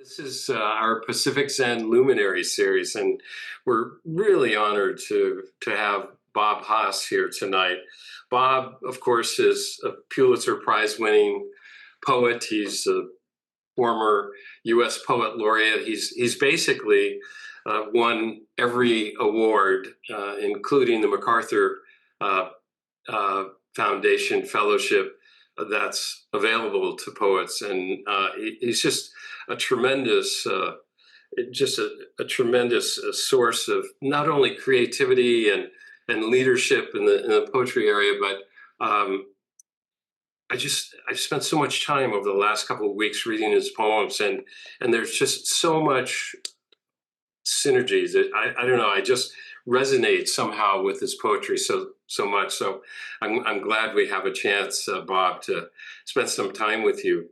This is our Pacific Zen Luminaries series, and we're really honored to have Bob Haas here tonight. Bob, of course, is a Pulitzer Prize winning poet. He's a former U.S. Poet Laureate. He's basically won every award, including the MacArthur Foundation Fellowship that's available to poets, and he's just a tremendous, a tremendous source of not only creativity and leadership in the poetry area, but I've spent so much time over the last couple of weeks reading his poems, and there's just so much synergies. I don't know. I just resonate somehow with his poetry so much. So I'm glad we have a chance, Bob, to spend some time with you.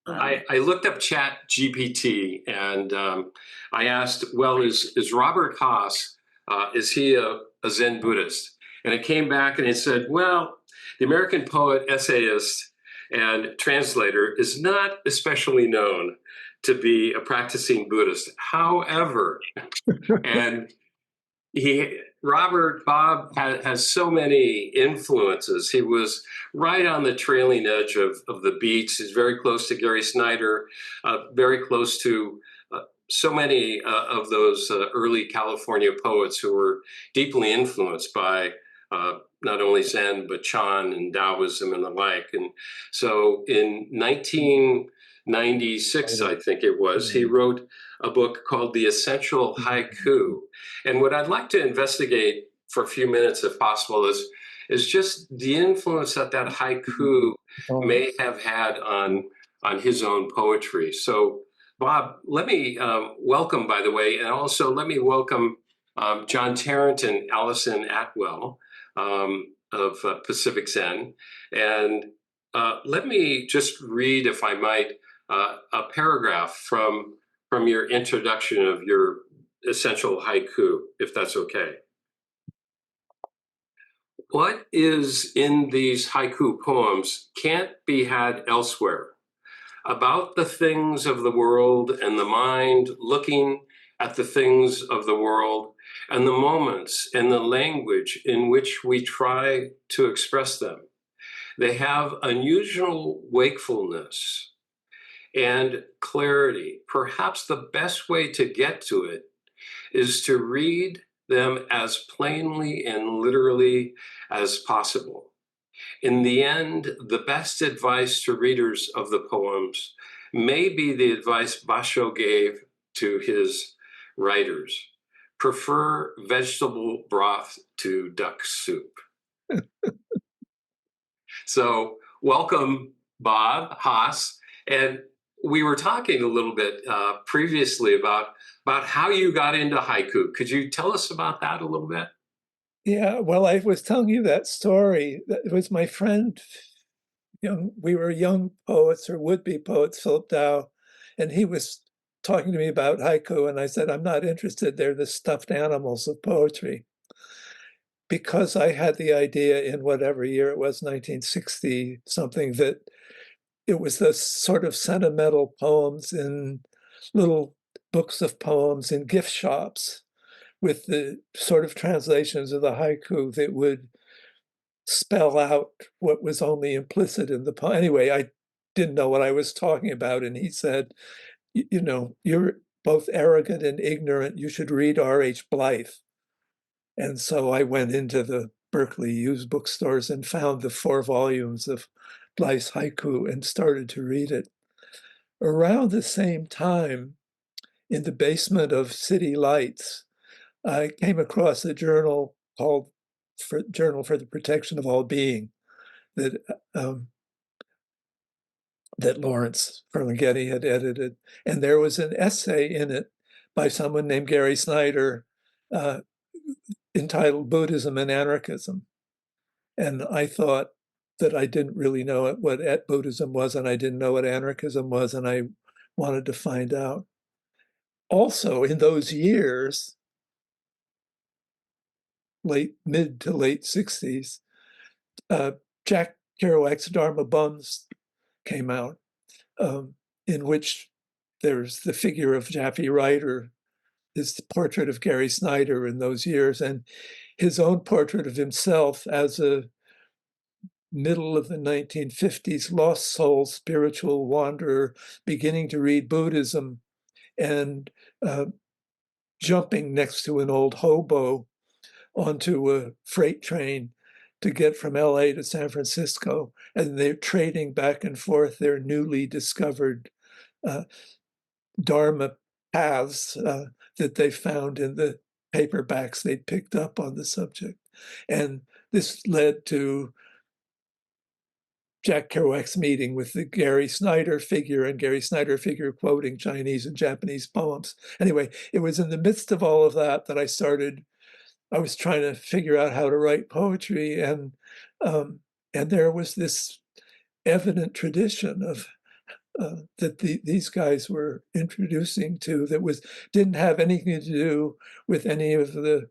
I looked up Chat GPT, and I asked, well, is Robert Haas, is he a Zen Buddhist? And it came back and it said, well, the American poet, essayist, and translator is not especially known to be a practicing Buddhist. However, and Bob has so many influences. He was right on the trailing edge of the beats. He's very close to Gary Snyder, very close to so many of those early California poets who were deeply influenced by not only Zen, but Chan and Taoism and the like. And so in 1996, I think it was, he wrote a book called The Essential Haiku. And what I'd like to investigate for a few minutes, if possible, is just the influence that haiku may have had on his own poetry. So, Bob, let me welcome, by the way, and also let me welcome John Tarrant and Allison Atwell of Pacific Zen. And let me just read, if I might, a paragraph from your introduction of your Essential Haiku, if that's okay. What is in these haiku poems can't be had elsewhere. About the things of the world and the mind looking at the things of the world and the moments and the language in which we try to express them. They have unusual wakefulness and clarity. Perhaps the best way to get to it is to read them as plainly and literally as possible. In the end, the best advice to readers of the poems may be the advice Basho gave to his writers: prefer vegetable broth to duck soup. So welcome, Bob Haas. And we were talking a little bit previously about how you got into haiku. Could you tell us about that a little bit? Yeah, well, I was telling you that story. It was my friend, we were young poets or would-be poets, Philip Dow, and he was talking to me about haiku, and I said, I'm not interested. They're the stuffed animals of poetry. Because I had the idea in whatever year it was, 1960 something, that it was the sort of sentimental poems in little books of poems in gift shops with the sort of translations of the haiku that would spell out what was only implicit in the poem. Anyway, I didn't know what I was talking about. And he said, you're both arrogant and ignorant. You should read R.H. Blythe. And so I went into the Berkeley used bookstores and found the 4 volumes of Blythe's haiku and started to read it. Around the same time, in the basement of City Lights, I came across a journal called Journal for the Protection of All Being that Lawrence Ferlinghetti had edited. And there was an essay in it by someone named Gary Snyder entitled Buddhism and Anarchism. And I thought that I didn't really know what Buddhism was, and I didn't know what anarchism was, and I wanted to find out. Also, in those years, mid to late 60s, Jack Kerouac's Dharma Bums came out. in which there's the figure of Jaffe Ryder, his portrait of Gary Snyder in those years, and his own portrait of himself as a middle of the 1950s lost soul spiritual wanderer beginning to read Buddhism and jumping next to an old hobo onto a freight train to get from LA to San Francisco. And they're trading back and forth their newly discovered Dharma paths that they found in the paperbacks they'd picked up on the subject. And this led to Jack Kerouac's meeting with the Gary Snyder figure, and Gary Snyder figure quoting Chinese and Japanese poems. Anyway, it was in the midst of all of that that I was trying to figure out how to write poetry, and there was this evident tradition of that these guys were introducing to that didn't have anything to do with any of the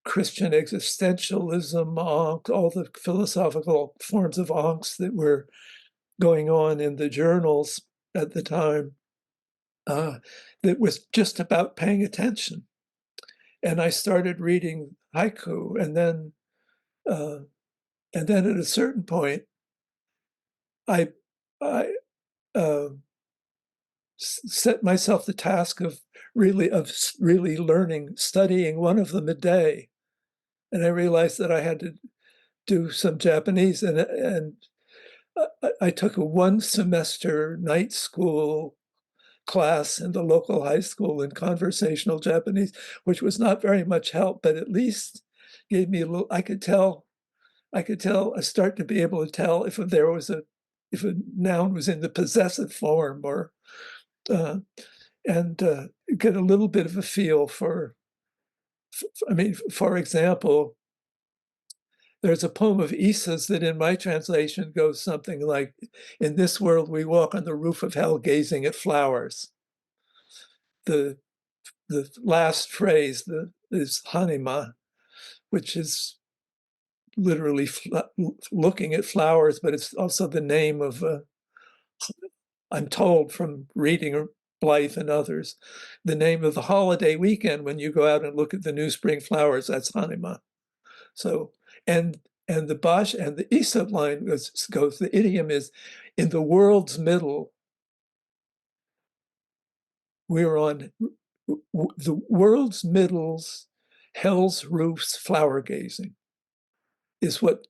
Christian existentialism, all the philosophical forms of angst that were going on in the journals at the time, that was just about paying attention. And I started reading haiku, and then at a certain point, I set myself the task of really learning, studying one of them a day. And I realized that I had to do some Japanese, and I took a 1-semester night school class in the local high school in conversational Japanese, which was not very much help, but at least gave me a little, I start to be able to tell if if a noun was in the possessive form, or get a little bit of a feel for example, there's a poem of Issa's that in my translation goes something like, "In this world we walk on the roof of hell gazing at flowers." The last phrase is hanima, which is literally looking at flowers, but it's also the name of, I'm told from reading Blythe and others, the name of the holiday weekend when you go out and look at the new spring flowers, that's hanima. So, and the Basho and the Issa line goes, the idiom is, "In the world's middle, we're on the world's middle's hell's roofs flower gazing," is what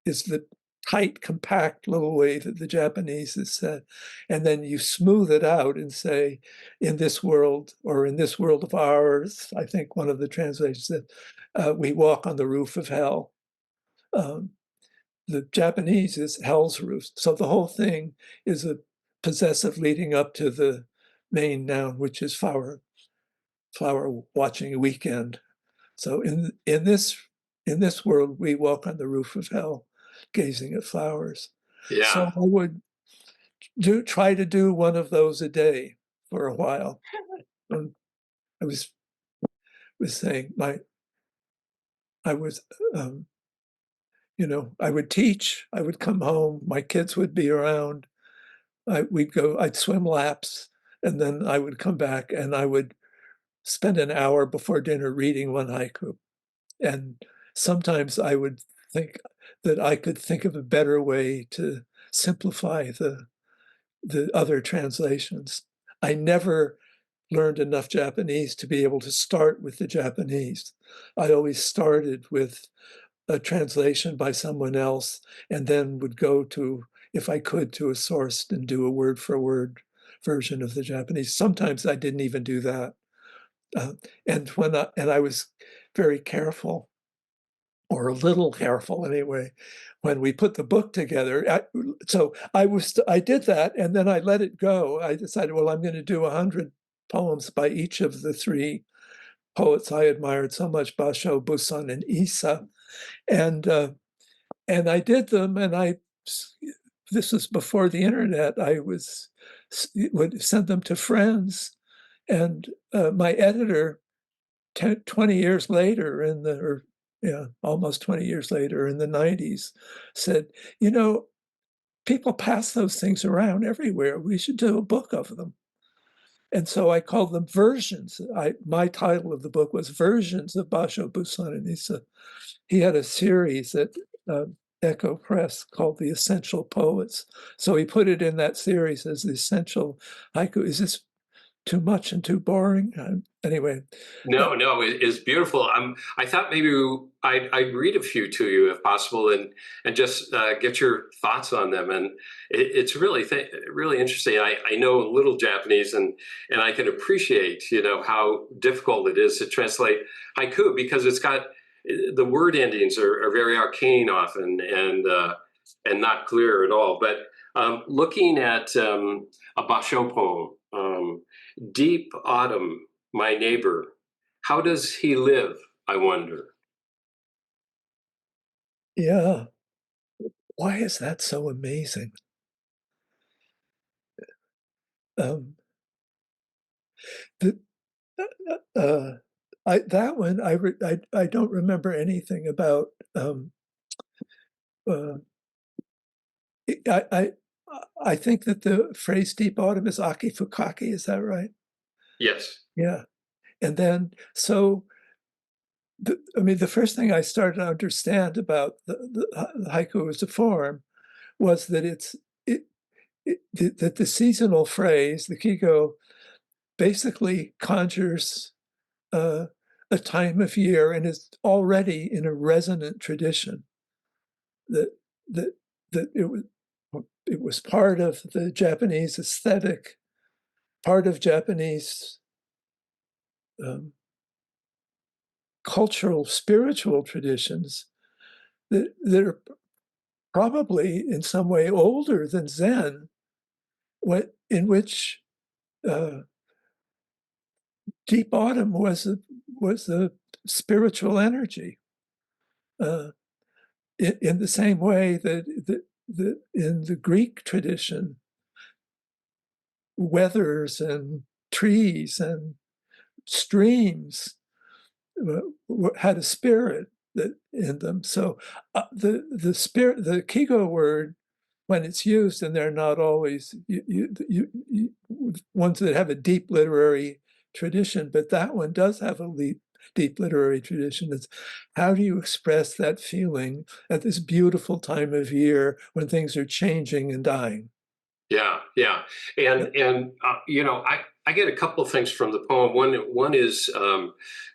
is the tight, compact little way that the Japanese has said. And then you smooth it out and say, "In this world," or "in this world of ours," I think one of the translations said, "we walk on the roof of hell." The Japanese is hell's roof. So the whole thing is a possessive leading up to the main noun, which is flower watching a weekend. So in this world, we walk on the roof of hell, gazing at flowers. Yeah. So I would try to do one of those a day for a while. And I was saying I was, I would teach, I would come home, my kids would be around, I'd swim laps, and then I would come back and I would spend an hour before dinner reading one haiku. And sometimes I would think that I could think of a better way to simplify the other translations. I never learned enough Japanese to be able to start with the Japanese. I always started with a translation by someone else, and then would go to, if I could, to a source and do a word for word version of the Japanese. Sometimes I didn't even do that. And I was very careful, or a little careful anyway, when we put the book together. I did that, and then I let it go. I decided, well, I'm going to do 100 poems by each of the 3 poets I admired so much, Basho, Buson, and Issa. And I did them, and this was before the internet. I would send them to friends, and my editor, 20 years later, almost 20 years later, in the 90s, said, people pass those things around everywhere. We should do a book of them. And so I called them versions. My title of the book was Versions of Basho, Buson, and Issa. He had a series at Echo Press called The Essential Poets. So he put it in that series as the Essential Haiku. Is this too much and too boring? Anyway. No, no, it's beautiful. I thought maybe I'd read a few to you if possible, and just get your thoughts on them. And it's really really interesting. I know a little Japanese, and I can appreciate, you know, how difficult it is to translate haiku, because it's got the word endings are very arcane often, and not clear at all. But looking at a Basho poem, Deep Autumn, my neighbor, how does he live, I wonder? Yeah. Why is that so amazing? The, that one, I don't remember anything about. Uh, I, I think that the phrase deep autumn is aki fukaki, is that right? Yes. Yeah. And then, so, I mean, the first thing I started to understand about the haiku as a form was that that the seasonal phrase, the kigo, basically conjures a time of year and is already in a resonant tradition. That that that it was part of the Japanese aesthetic, part of Japanese cultural, spiritual traditions that are probably in some way older than Zen, in which deep autumn was a spiritual energy. In the same way that in the Greek tradition, weathers and trees and streams had a spirit that in them. So the spirit, the kigo word, when it's used, and they're not always ones that have a deep literary tradition, but that one does have a deep literary tradition. It's how do you express that feeling at this beautiful time of year when things are changing and dying? Yeah, yeah, and you know, I get a couple of things from the poem. One is,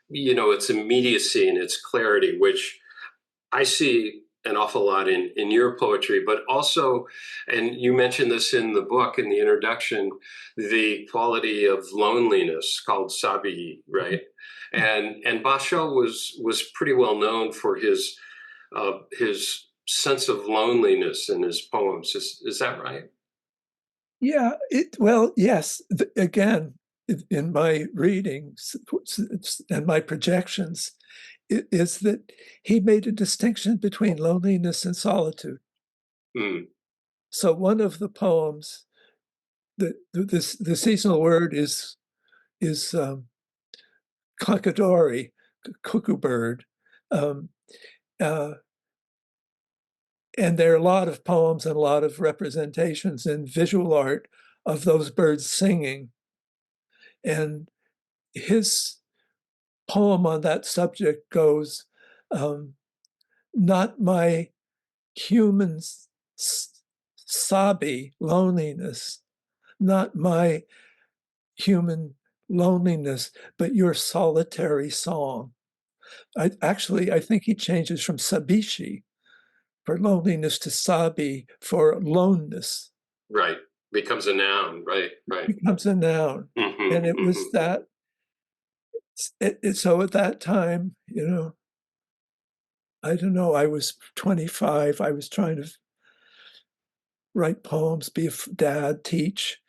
you know, its immediacy and its clarity, which I see an awful lot in your poetry, but also, and you mentioned this in the book in the introduction, the quality of loneliness called sabi, right? And Basho was pretty well known for his sense of loneliness in his poems. Is that right? Yeah, well, yes. Again, in my readings and my projections, is that he made a distinction between loneliness and solitude. Mm, So one of the poems, the seasonal word is kakadori, cuckoo bird. Um, uh, and there are a lot of poems and a lot of representations in visual art of those birds singing. And his poem on that subject goes, um, not my human sabi loneliness, not my human loneliness, but your solitary song. I think he changes from sabishi for loneliness to sabi for loneness. right. Becomes a noun. Right. Right. It becomes a noun. Hmm. And it Hmm. was that, so at that time, I don't know, I was 25. I was trying to write poems, be a dad, teach.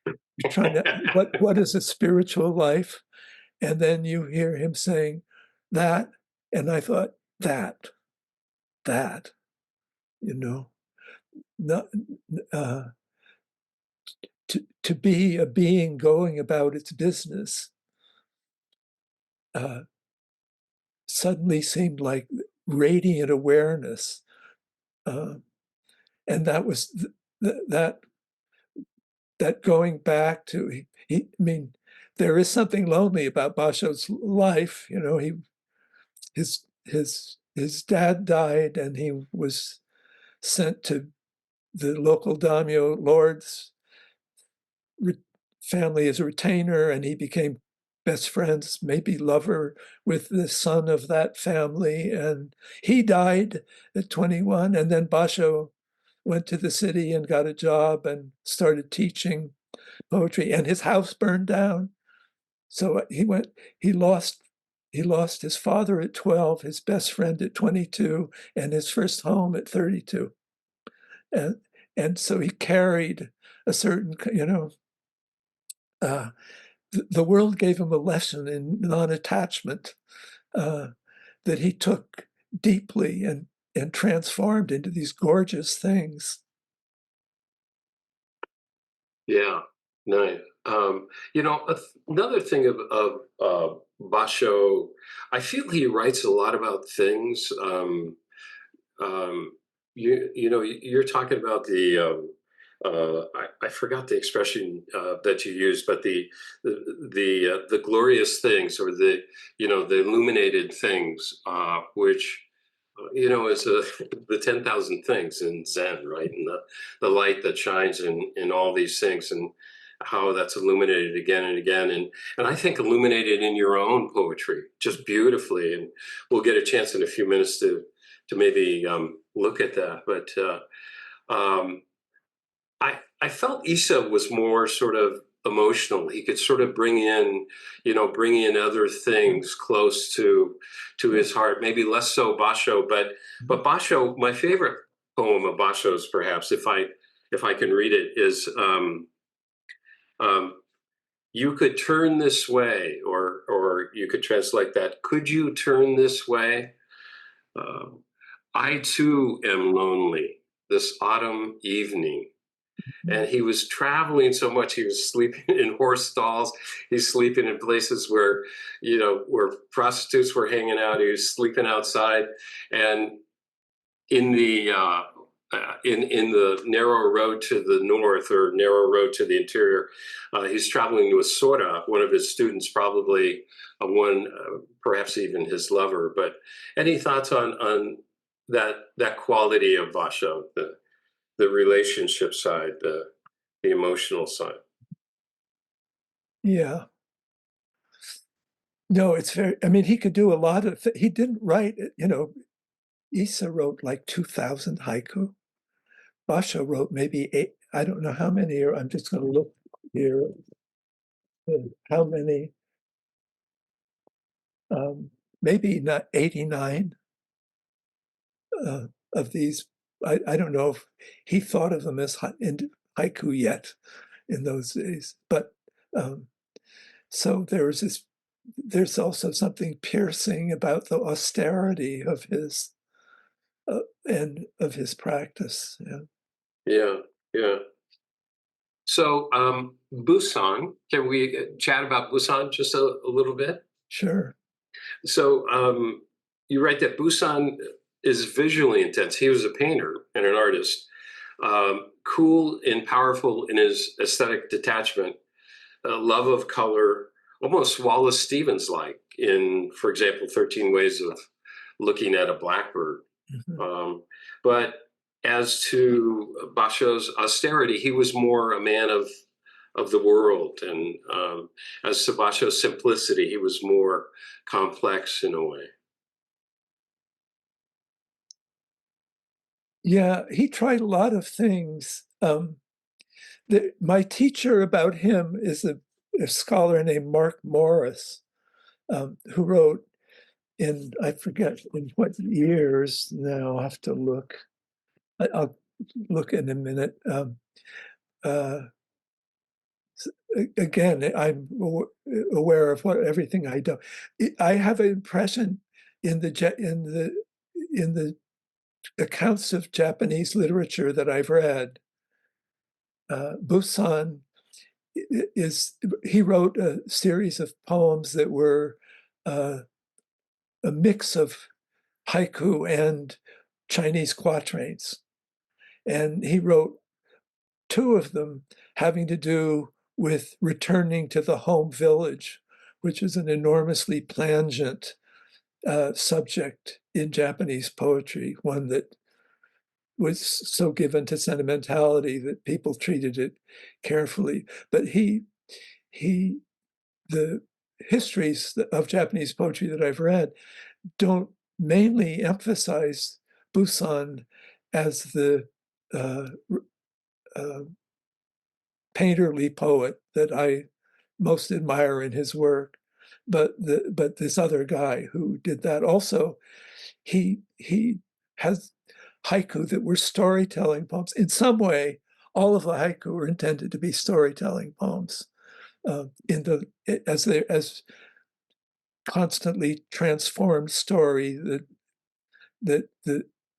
You're trying to, what is a spiritual life? And then you hear him saying that. And I thought, that, you know, not, uh, to be a being going about its business uh, suddenly seemed like radiant awareness. Uh, and that was that that going back to I mean, there is something lonely about Basho's life. You know, his dad died, and he was sent to the local daimyo lord's family as a retainer, and he became best friends, maybe lover, with the son of that family. And he died at 21, and then Basho went to the city and got a job and started teaching poetry, and his house burned down. So he lost his father at 12, his best friend at 22, and his first home at 32. And so he carried a certain, uh, the world gave him a lesson in non-attachment that he took deeply and transformed into these gorgeous things. Yeah, nice. Another thing of Basho, I feel he writes a lot about things. You're talking about I forgot the expression that you used, but the glorious things, or the illuminated things, which is the 10,000 things in Zen, right? And the light that shines in all these things, and how that's illuminated again and again. And I think illuminated in your own poetry just beautifully. And we'll get a chance in a few minutes to maybe look at that. But I felt Issa was more sort of emotional. He could sort of bring in other things close to his heart. Maybe less so Basho, but Basho. My favorite poem of Basho's, perhaps, if I can read it, is "You could turn this way," or you could translate that, "Could you turn this way? I too am lonely this autumn evening." And he was traveling so much, he was sleeping in horse stalls, he's sleeping in places where where prostitutes were hanging out, he was sleeping outside. And in the in the narrow road to the north, or narrow road to the interior, he's traveling with Sora, one of his students, probably one perhaps even his lover. But any thoughts on that quality of Basho, the relationship side, the emotional side? Yeah. No, it's very, I mean, he could do a lot of, he didn't write, Issa wrote like 2,000 haiku. Basho wrote maybe 8, I don't know how many, or I'm just going to look here, how many, maybe not 89 of these. I don't know if he thought of them as haiku yet in those days, but so there's also something piercing about the austerity of his and of his practice. Yeah. So Buson, can we chat about Buson just a little bit? Sure. So you write that Buson is visually intense. He was a painter and an artist, cool and powerful in his aesthetic detachment, love of color, almost Wallace Stevens like in, for example, 13 Ways of Looking at a Blackbird. But as to Basho's austerity, he was more a man of the world, and as to Basho's simplicity, he was more complex in a way. Yeah, he tried a lot of things. My teacher about him is a scholar named Mark Morris, who wrote in, I forget in what years now, I'll have to look. I'll look in a minute. Again, I'm aware of everything I do. I have an impression in the accounts of Japanese literature that I've read. Busan he wrote a series of poems that were a mix of haiku and Chinese quatrains, and he wrote two of them having to do with returning to the home village, which is an enormously plangent subject in Japanese poetry, one that was so given to sentimentality that people treated it carefully. But the histories of Japanese poetry that I've read don't mainly emphasize Buson as the uh, uh, painterly poet that I most admire in his work, but this other guy who did that also, he has haiku that were storytelling poems. In some way, all of the haiku are intended to be storytelling poems, as constantly transformed story that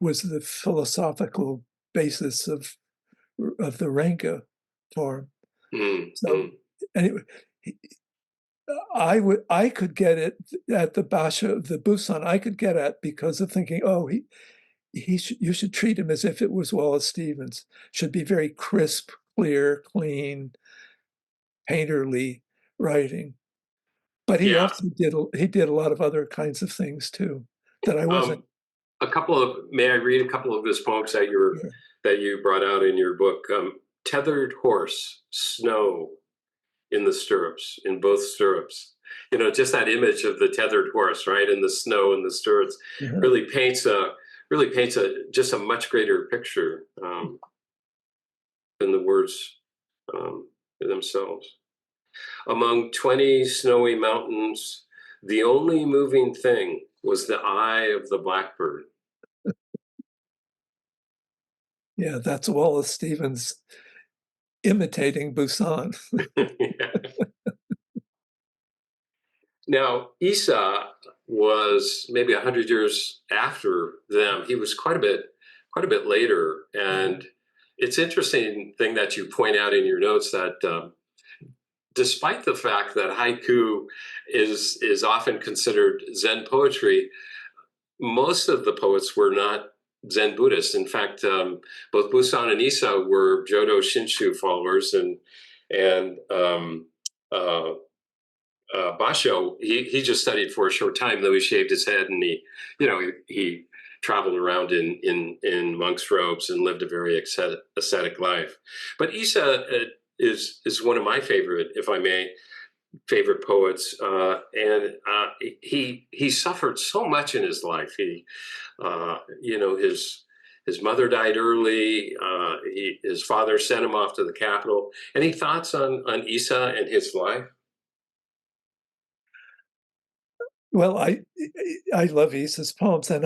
was the philosophical basis of the Renga form. So anyway, I could get it at the Basho, the Buson, I could get at because of thinking, oh, you should treat him as if it was Wallace Stevens. Should be very crisp, clear, clean, painterly writing. But he Yeah. also did a lot of other kinds of things too that I wasn't. May I read a couple of his poems that you brought out in your book? Tethered horse, snow in the stirrups, in both stirrups. You know, just that image of the tethered horse, right, in the snow in the stirrups, really paints just a much greater picture than the words themselves. Among 20 snowy mountains, the only moving thing was the eye of the blackbird. Yeah, that's Wallace Stevens imitating Buson. Yeah. Now, Issa was maybe 100 years after them. He was quite a bit later. And it's interesting thing that you point out in your notes that despite the fact that haiku is often considered Zen poetry, most of the poets were not Zen Buddhists. In fact, both Buson and Issa were Jodo Shinshu followers, and Basho, he just studied for a short time, though he shaved his head and he traveled around in monk's robes and lived a very ascetic life. But Issa is one of my favorite, if I may, favorite poets, and he suffered so much in his life. His mother died early. His father sent him off to the capital. Any thoughts on Issa and his life? Well, I love Issa's poems, and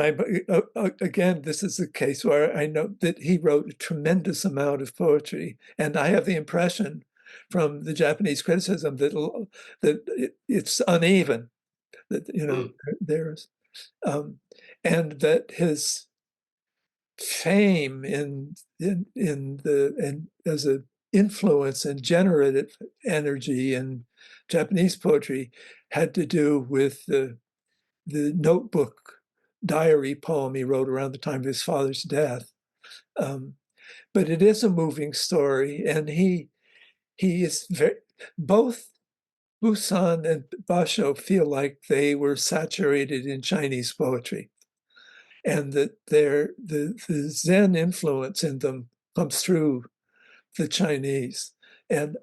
again, this is a case where I know that he wrote a tremendous amount of poetry, and I have the impression from the Japanese criticism that it's uneven, that there's and that his fame as an influence and generative energy in Japanese poetry had to do with the notebook diary poem he wrote around the time of his father's death. But it is a moving story, and he is both Busan and Basho feel like they were saturated in Chinese poetry, and that the Zen influence in them comes through the Chinese. And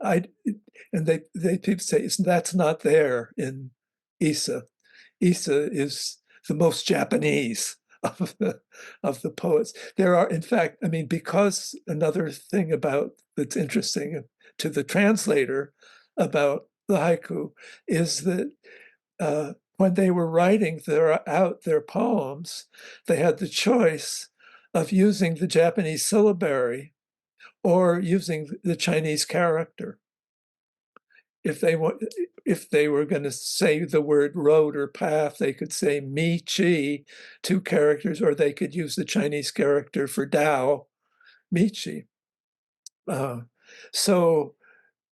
they people say that's not there in Issa. Issa is the most Japanese of the poets. There are, in fact, I mean, because another thing that's interesting to the translator about the haiku is that when they were writing their poems, they had the choice of using the Japanese syllabary or using the Chinese character. If they were going to say the word road or path, they could say mi, chi, two characters, or they could use the Chinese character for Dao, mi, chi. So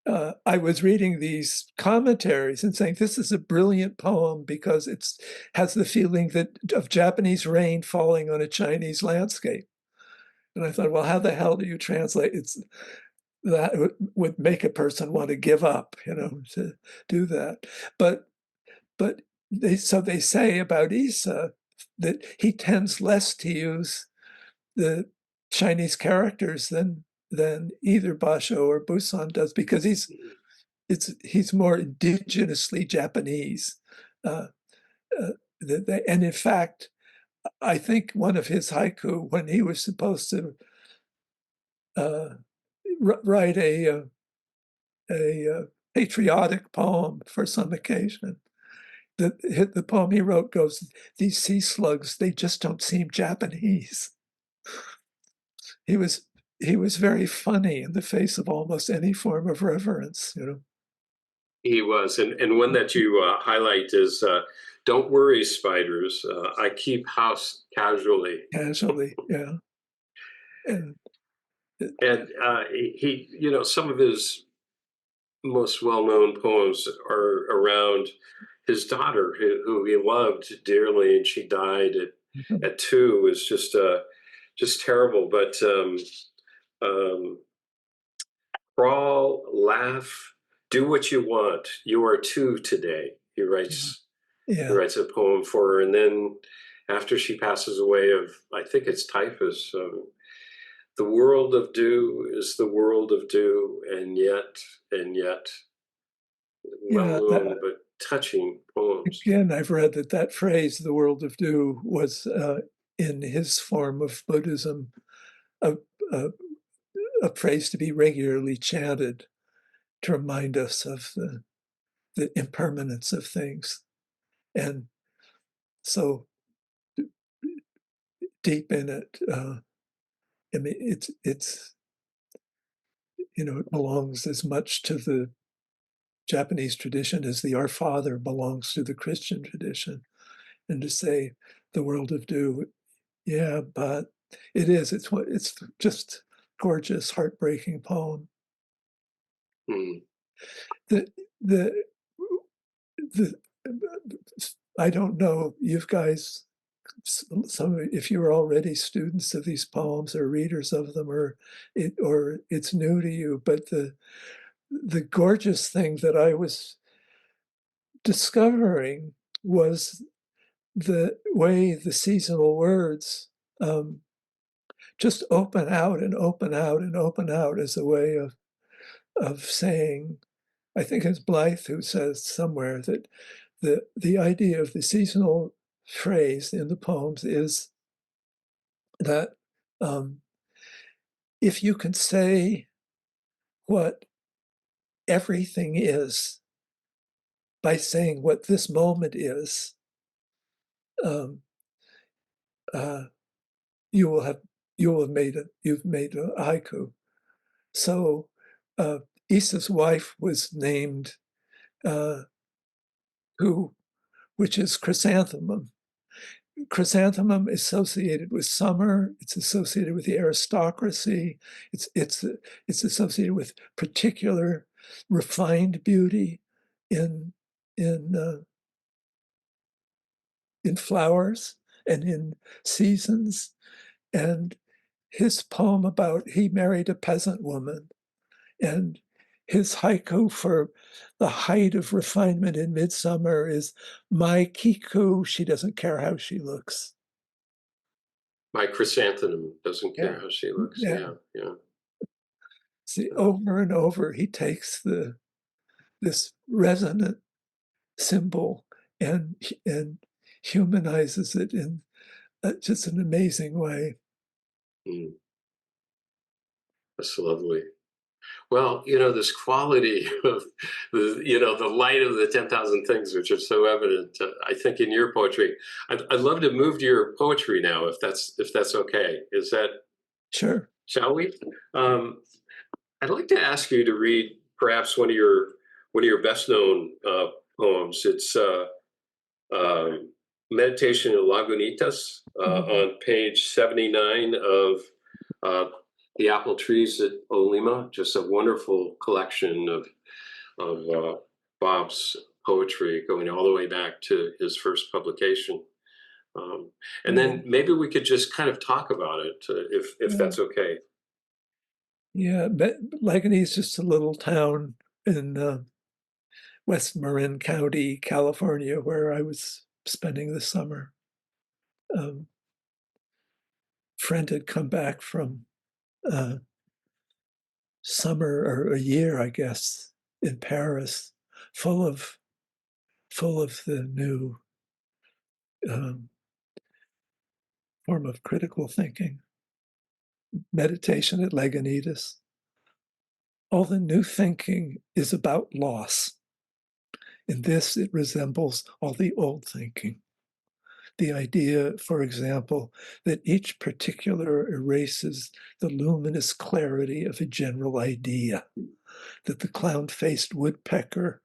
I was reading these commentaries and saying, this is a brilliant poem because it has the feeling of Japanese rain falling on a Chinese landscape. And I thought, well, how the hell do you translate? that would make a person want to give up, to do that. But they say about Issa that he tends less to use the Chinese characters than either Basho or Buson does, because he's more indigenously Japanese. Uh, and in fact, I think one of his haiku, when he was supposed to write a patriotic poem for some occasion, the poem he wrote goes, "These sea slugs, they just don't seem Japanese." He was very funny in the face of almost any form of reverence, He was, and one that you highlight is, "Don't worry, spiders. I keep house casually." Casually, yeah. And And he, some of his most well-known poems are around his daughter, who he loved dearly, and she died at 2. It was just terrible. But crawl, laugh, do what you want. You are 2 today. He writes. yeah. He writes a poem for her, and then after she passes away of, I think it's typhus. The world of dew is the world of dew, and yet, well-known but touching poems. Again, I've read that phrase, "the world of dew," was in his form of Buddhism a, a, a phrase to be regularly chanted to remind us of the impermanence of things. And so deep in it, I mean, it's it belongs as much to the Japanese tradition as the Our Father belongs to the Christian tradition. And to say the world of dew, yeah, but it's just gorgeous, heartbreaking poem. Mm. The the the I don't know, you guys, if you were already students of these poems or readers of them, or it's new to you, but the gorgeous thing that I was discovering was the way the seasonal words just open out and open out and open out as a way of saying, I think it's Blythe who says somewhere that the idea of the seasonal phrase in the poems is that if you can say what everything is by saying what this moment is, uh, you've made a haiku. So Issa's wife was named which is chrysanthemum. Chrysanthemum is associated with summer. It's associated with the aristocracy. It's associated with particular refined beauty in in flowers and in seasons. And his poem about he married a peasant woman, and his haiku for the height of refinement in midsummer is, "My Kiku, she doesn't care how she looks." My chrysanthemum doesn't care Yeah. how she looks. Yeah. Yeah. See, over and over, he takes this resonant symbol and humanizes it in just an amazing way. Mm. That's lovely. Well, this quality of the light of the 10,000 things, which are so evident, I think, in your poetry. I'd love to move to your poetry now, if that's okay. Is that? Sure. Shall we? I'd like to ask you to read perhaps one of your best known poems. It's Meditation in Lagunitas on page 79 of The Apple Trees at Olima. Just a wonderful collection of Bob's poetry going all the way back to his first publication. And then maybe we could just kind of talk about it, if that's okay. Yeah, but Leganese is just a little town in West Marin County, California, where I was spending the summer. Friend had come back from summer or a year, I guess, in Paris, full of the new um, form of critical thinking, meditation at Leganitas. All the new thinking is about loss. In this, it resembles all the old thinking. The idea, for example, that each particular erases the luminous clarity of a general idea, that the clown-faced woodpecker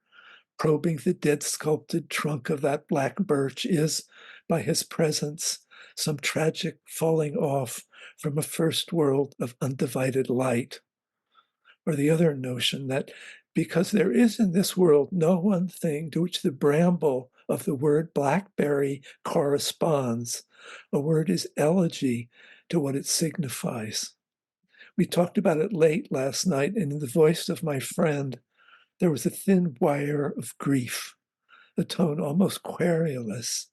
probing the dead sculpted trunk of that black birch is, by his presence, some tragic falling off from a first world of undivided light. Or the other notion that because there is in this world no one thing to which the bramble of the word blackberry corresponds, a word is elegy to what it signifies. We talked about it late last night, and in the voice of my friend, there was a thin wire of grief, a tone almost querulous.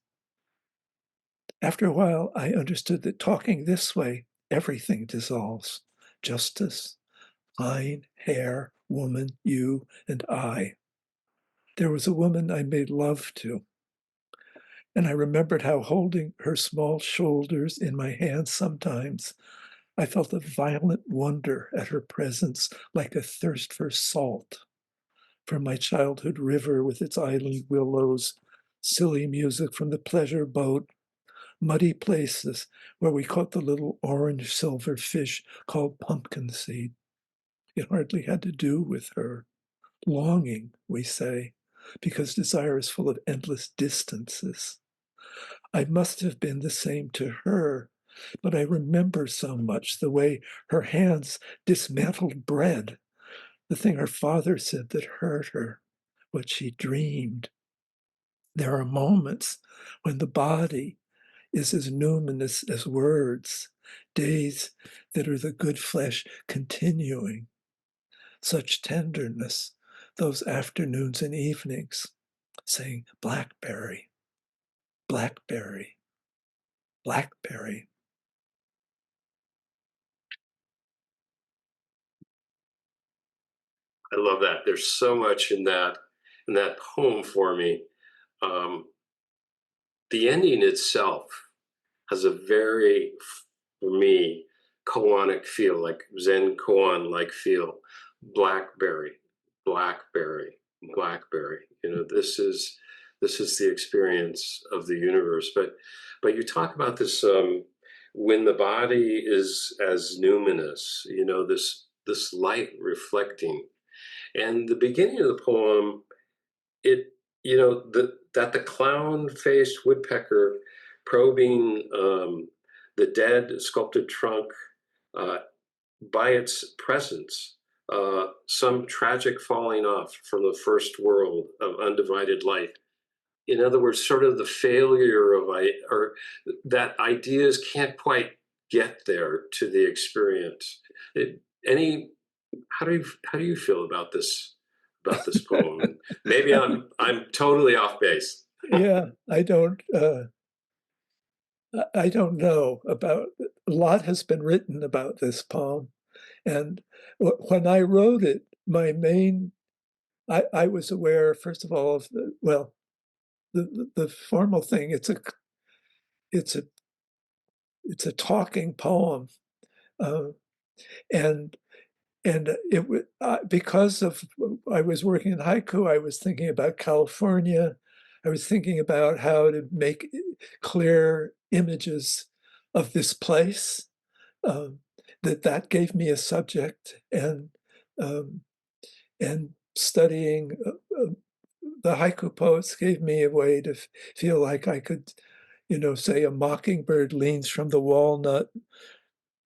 After a while, I understood that talking this way, everything dissolves. Justice, line, hair, woman, you, and I. There was a woman I made love to, and I remembered how holding her small shoulders in my hands sometimes, I felt a violent wonder at her presence, like a thirst for salt. From my childhood river with its island willows, silly music from the pleasure boat, muddy places where we caught the little orange silver fish called pumpkin seed. It hardly had to do with her. Longing, we say, because desire is full of endless distances. I must have been the same to her, but I remember so much the way her hands dismantled bread, the thing her father said that hurt her, what she dreamed. There are moments when the body is as numinous as words, days that are the good flesh continuing. Such tenderness, those afternoons and evenings, saying, blackberry, blackberry, blackberry. I love that. There's so much in that poem for me. Um, the ending itself has a very, for me, koanic feel, like Zen koan-like feel. Blackberry, blackberry, blackberry. You know, this is the experience of the universe. But you talk about this when the body is as numinous. You know, this light reflecting. And the beginning of the poem, it that the clown-faced woodpecker probing the dead sculpted trunk uh, by its presence, some tragic falling off from the first world of undivided light. In other words, sort of the failure of or that ideas can't quite get there to the experience. Any how do you feel about this poem? Maybe I'm totally off base. Yeah, I don't know about, a lot has been written about this poem. And when I wrote it, I was aware, first of all, of the formal thing. It's a it's a talking poem, uh, and because of I was working in haiku, I was thinking about California. I was thinking about how to make clear images of this place. Um, that gave me a subject, um, and studying the haiku poets gave me a way to feel like I could, say a mockingbird leans from the walnut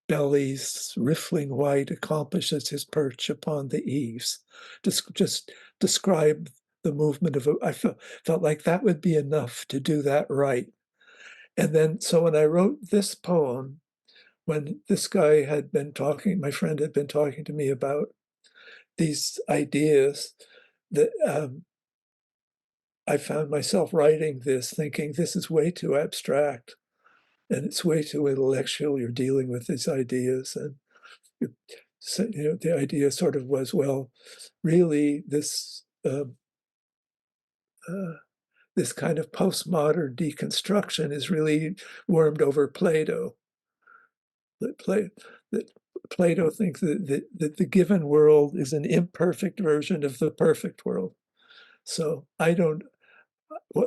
belly's riffling white accomplishes his perch upon the eaves. Just describe the movement of I felt like that would be enough to do that right. And then, so when I wrote this poem, when this guy had been talking, my friend had been talking to me about these ideas that I found myself writing this, thinking this is way too abstract and it's way too intellectual. You're dealing with these ideas. And so, the idea sort of was, well, really this kind of postmodern deconstruction is really wormed over Plato. That Plato thinks that the given world is an imperfect version of the perfect world. So I don't,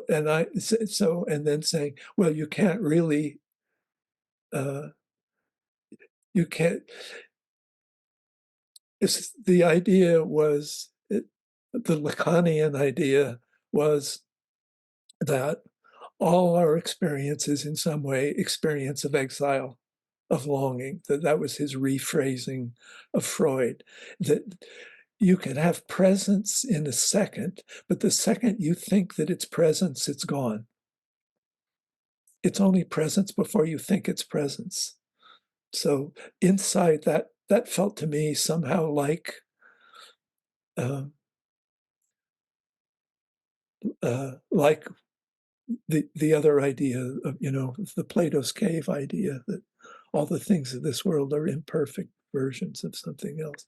and then saying, well, you can't really, you can't, the idea was, the Lacanian idea was that all our experience is in some way experience of exile, of longing. That was his rephrasing of Freud, that you can have presence in a second, but the second you think that it's presence, it's gone. It's only presence before you think it's presence. So inside that felt to me somehow like like the other idea of, the Plato's cave idea that all the things of this world are imperfect versions of something else.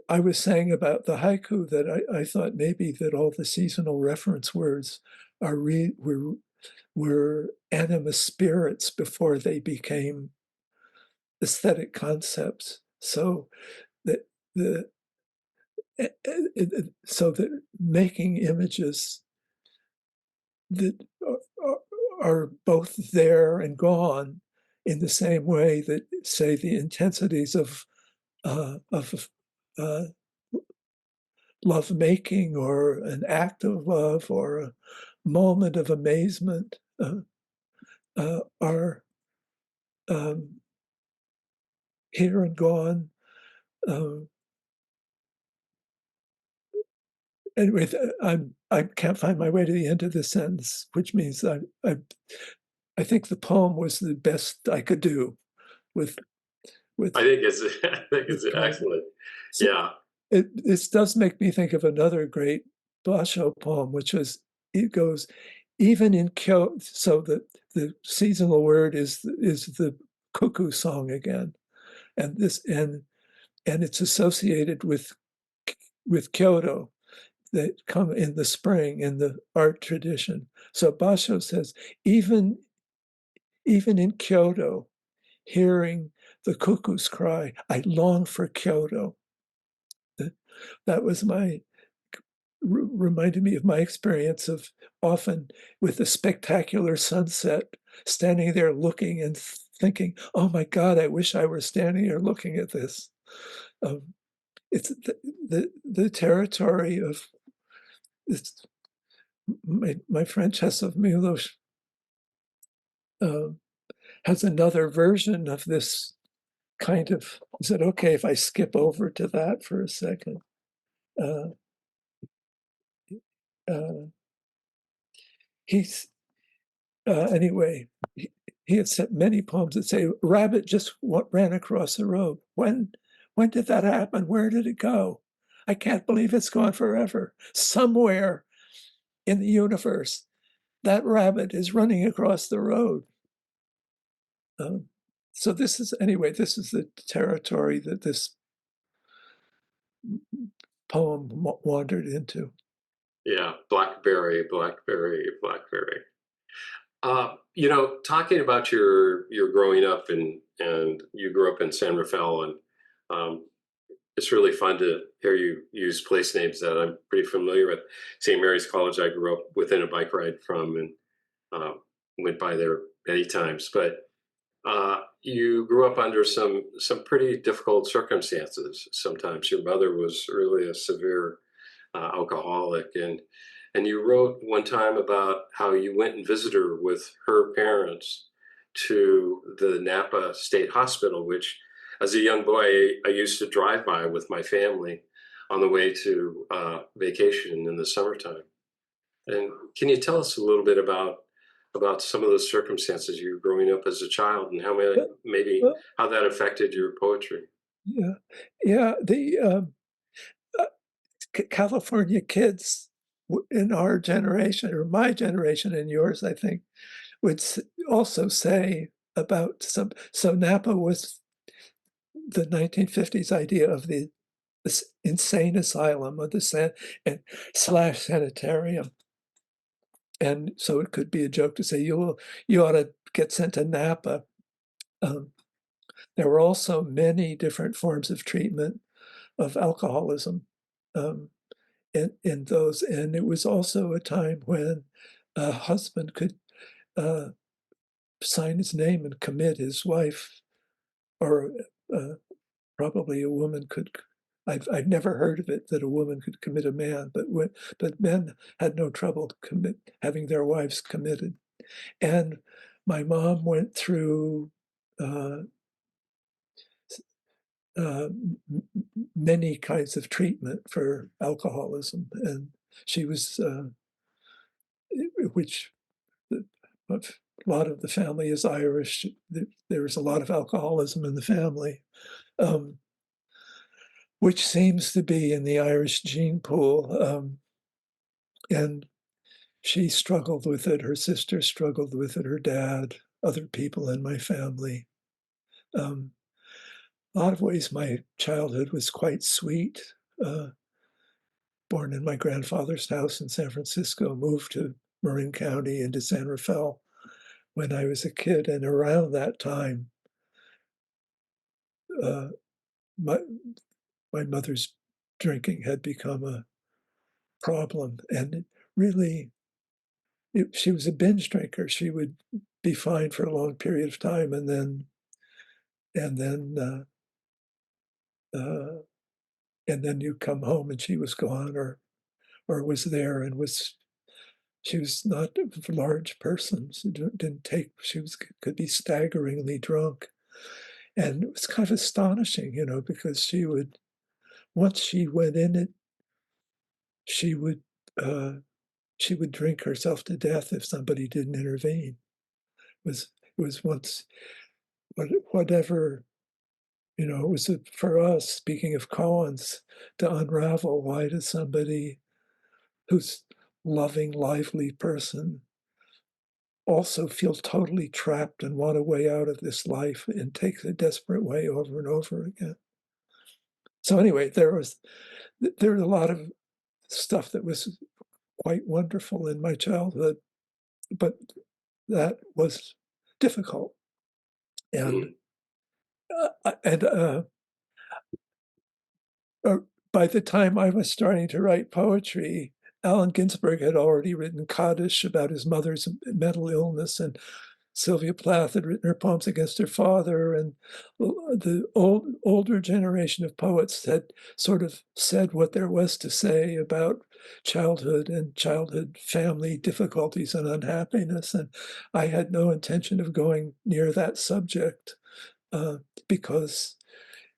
I was saying about the haiku that I thought maybe that all the seasonal reference words were animist spirits before they became aesthetic concepts. So that the so that making images that are both there and gone in the same way that, say, the intensities of uh, love making or an act of love or a moment of amazement are here and gone. Anyway, I can't find my way to the end of the sentence, which means I think the poem was the best I could do with. I think it's excellent. So Yeah. This does make me think of another great Basho poem, which was, it goes, even in Kyoto, so the seasonal word is the cuckoo song again. And it's associated with Kyoto, that come in the spring in the art tradition. So Basho says, even in Kyoto, hearing the cuckoo's cry, I long for Kyoto. That was reminded me of my experience of often with a spectacular sunset, standing there looking and thinking, oh my God, I wish I were standing here looking at this. It's the territory of, it's, my friend Czeslaw Milosz has another version of this kind of, is it okay if I skip over to that for a second? Uh, uh, he's, anyway, he had sent many poems that say, rabbit just ran across the road. When did that happen? Where did it go? I can't believe it's gone forever. Somewhere in the universe, that rabbit is running across the road. So this is the territory that this poem wandered into. Yeah. Blackberry. Talking about your growing up and you grew up in San Rafael, and it's really fun to hear you use place names that I'm pretty familiar with. St. Mary's College, I grew up within a bike ride from, and went by there many times. But you grew up under some pretty difficult circumstances. Sometimes your mother was really a severe alcoholic, and you wrote one time about how you went and visited her with her parents to the Napa State Hospital, which, as a young boy, I used to drive by with my family on the way to vacation in the summertime. And can you tell us a little bit about about some of the circumstances you were growing up as a child and how maybe Well, how that affected your poetry. yeah, yeah. The uh, California kids in our generation, or my generation and yours, I think, would also say about some. So Napa was the 1950s idea of this insane asylum, or the and slash sanitarium. And so it could be a joke to say you ought to get sent to Napa. Um, there were also many different forms of treatment of alcoholism um, in those, and it was also a time when a husband could uh, sign his name and commit his wife, or uh, probably a woman could. I've never heard of it that a woman could commit a man, but men had no trouble having their wives committed. And my mom went through uh, uh, many kinds of treatment for alcoholism, and she was, which a lot of the family is Irish. There was a lot of alcoholism in the family, um, which seems to be in the Irish gene pool. And she struggled with it. Her sister struggled with it. Her dad, other people in my family. A lot of ways, my childhood was quite sweet. Uh, Born in my grandfather's house in San Francisco, moved to Marin County into San Rafael when I was a kid. And around that time, uh, my, my mother's drinking had become a problem. And it really, she was a binge drinker. She would be fine for a long period of time, and then uh, and then you come home and she was gone, or was there and was. She was not a large person. She didn't take. Could be staggeringly drunk, and it was kind of astonishing, because once she went in it, she would uh, she would drink herself to death if somebody didn't intervene. It was once whatever. It was for us, speaking of koans, to unravel why does somebody who's loving, lively person also feel totally trapped and want a way out of this life and take the desperate way over and over again. So anyway, there was a lot of stuff that was quite wonderful in my childhood, but that was difficult. And Mm. and by the time I was starting to write poetry, Allen Ginsberg had already written Kaddish about his mother's mental illness, and Sylvia Plath had written her poems against her father, and the older generation of poets had sort of said what there was to say about childhood and childhood family difficulties and unhappiness. And I had no intention of going near that subject because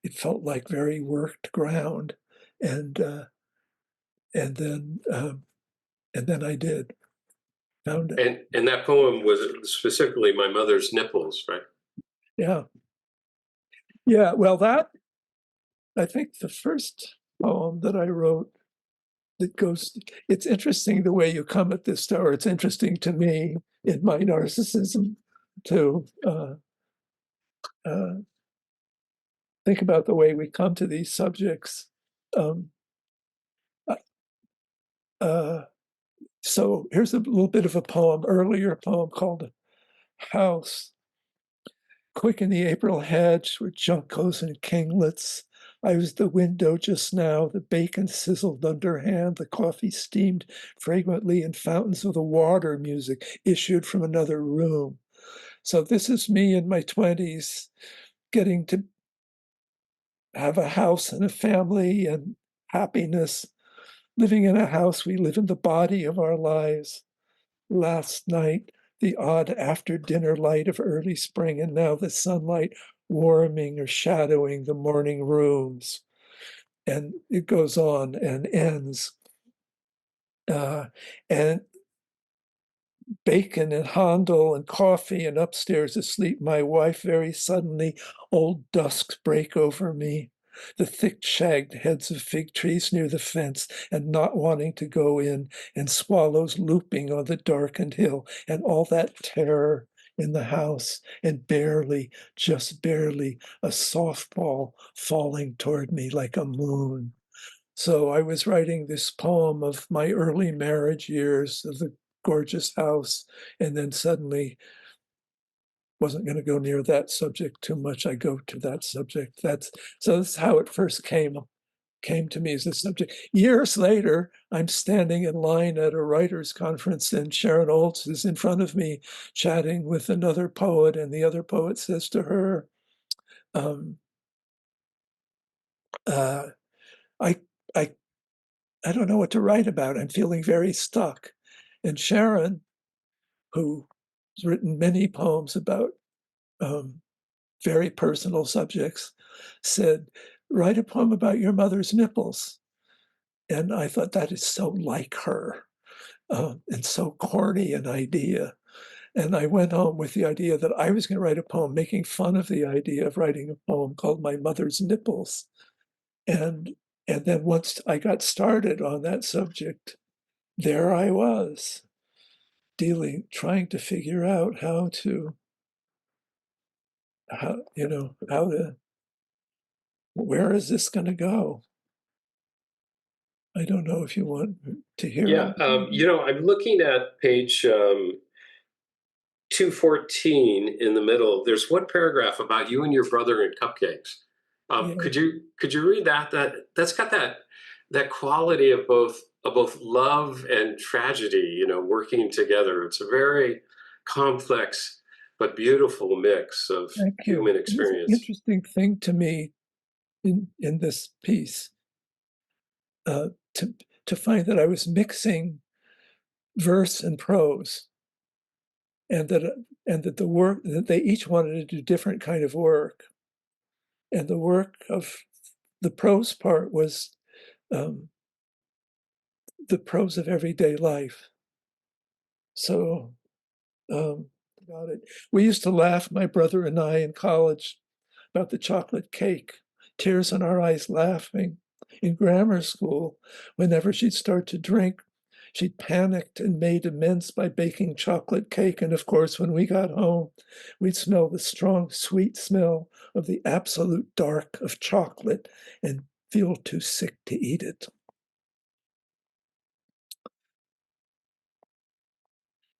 it felt like very worked ground. And uh, and then um, and then I found it. And that poem was specifically my mother's nipples, right? Yeah, yeah. Well, I think the first poem that I wrote that goes, it's interesting the way you come at this, or it's interesting to me in my narcissism to uh, think about the way we come to these subjects. Um, uh, uh, so here's a little bit of a poem, earlier poem called House. Quick in the April hedge were juncos and kinglets. I was the window just now. The bacon sizzled underhand. The coffee steamed fragrantly, and fountains of the water music issued from another room. So this is me in my 20s getting to have a house and a family and happiness. Living in a house, we live in the body of our lives. Last night, the odd after dinner light of early spring, and now the sunlight warming or shadowing the morning rooms. And it goes on and ends. And bacon and Handel and coffee, and upstairs asleep my wife. Very suddenly old dusks break over me, the thick shagged heads of fig trees near the fence, and not wanting to go in, and swallows looping on the darkened hill, and all that terror in the house, and barely, just barely, a softball falling toward me like a moon. So I was writing this poem of my early marriage years, of the gorgeous house, and then suddenly wasn't going to go near that subject too much. I go to that subject. That's how it first came to me as a subject. Years later, I'm standing in line at a writers' conference, and Sharon Olds is in front of me chatting with another poet, and the other poet says to her, um, uh, I, I, I don't know what to write about. I'm feeling very stuck. And Sharon, who's written many poems about very personal subjects, said, write a poem about your mother's nipples. And I thought that is so like her, and so corny an idea. And I went home with the idea that I was going to write a poem making fun of the idea of writing a poem called My Mother's Nipples. And and then once I got started on that subject, there I was trying to figure out how to, where is this going to go? I don't know if you want to hear Yeah, it. I'm looking at page 214 in the middle. There's one paragraph about you and your brother and cupcakes. Yeah. Could you read that? That's got that quality of both love and tragedy, working together. It's a very complex but beautiful mix of Thank you. human It was an experience. interesting thing to me in this piece, uh, to to find that I was mixing verse and prose, and that the work that they each wanted to do different kind of work, and the work of the prose part was um, the prose of everyday life. So about it, we used to laugh, my brother and I, in college, about the chocolate cake, tears in our eyes laughing. In grammar school, whenever she'd start to drink, she'd panicked and made amends by baking chocolate cake. And of course, when we got home, we'd smell the strong, sweet smell of the absolute dark of chocolate and feel too sick to eat it.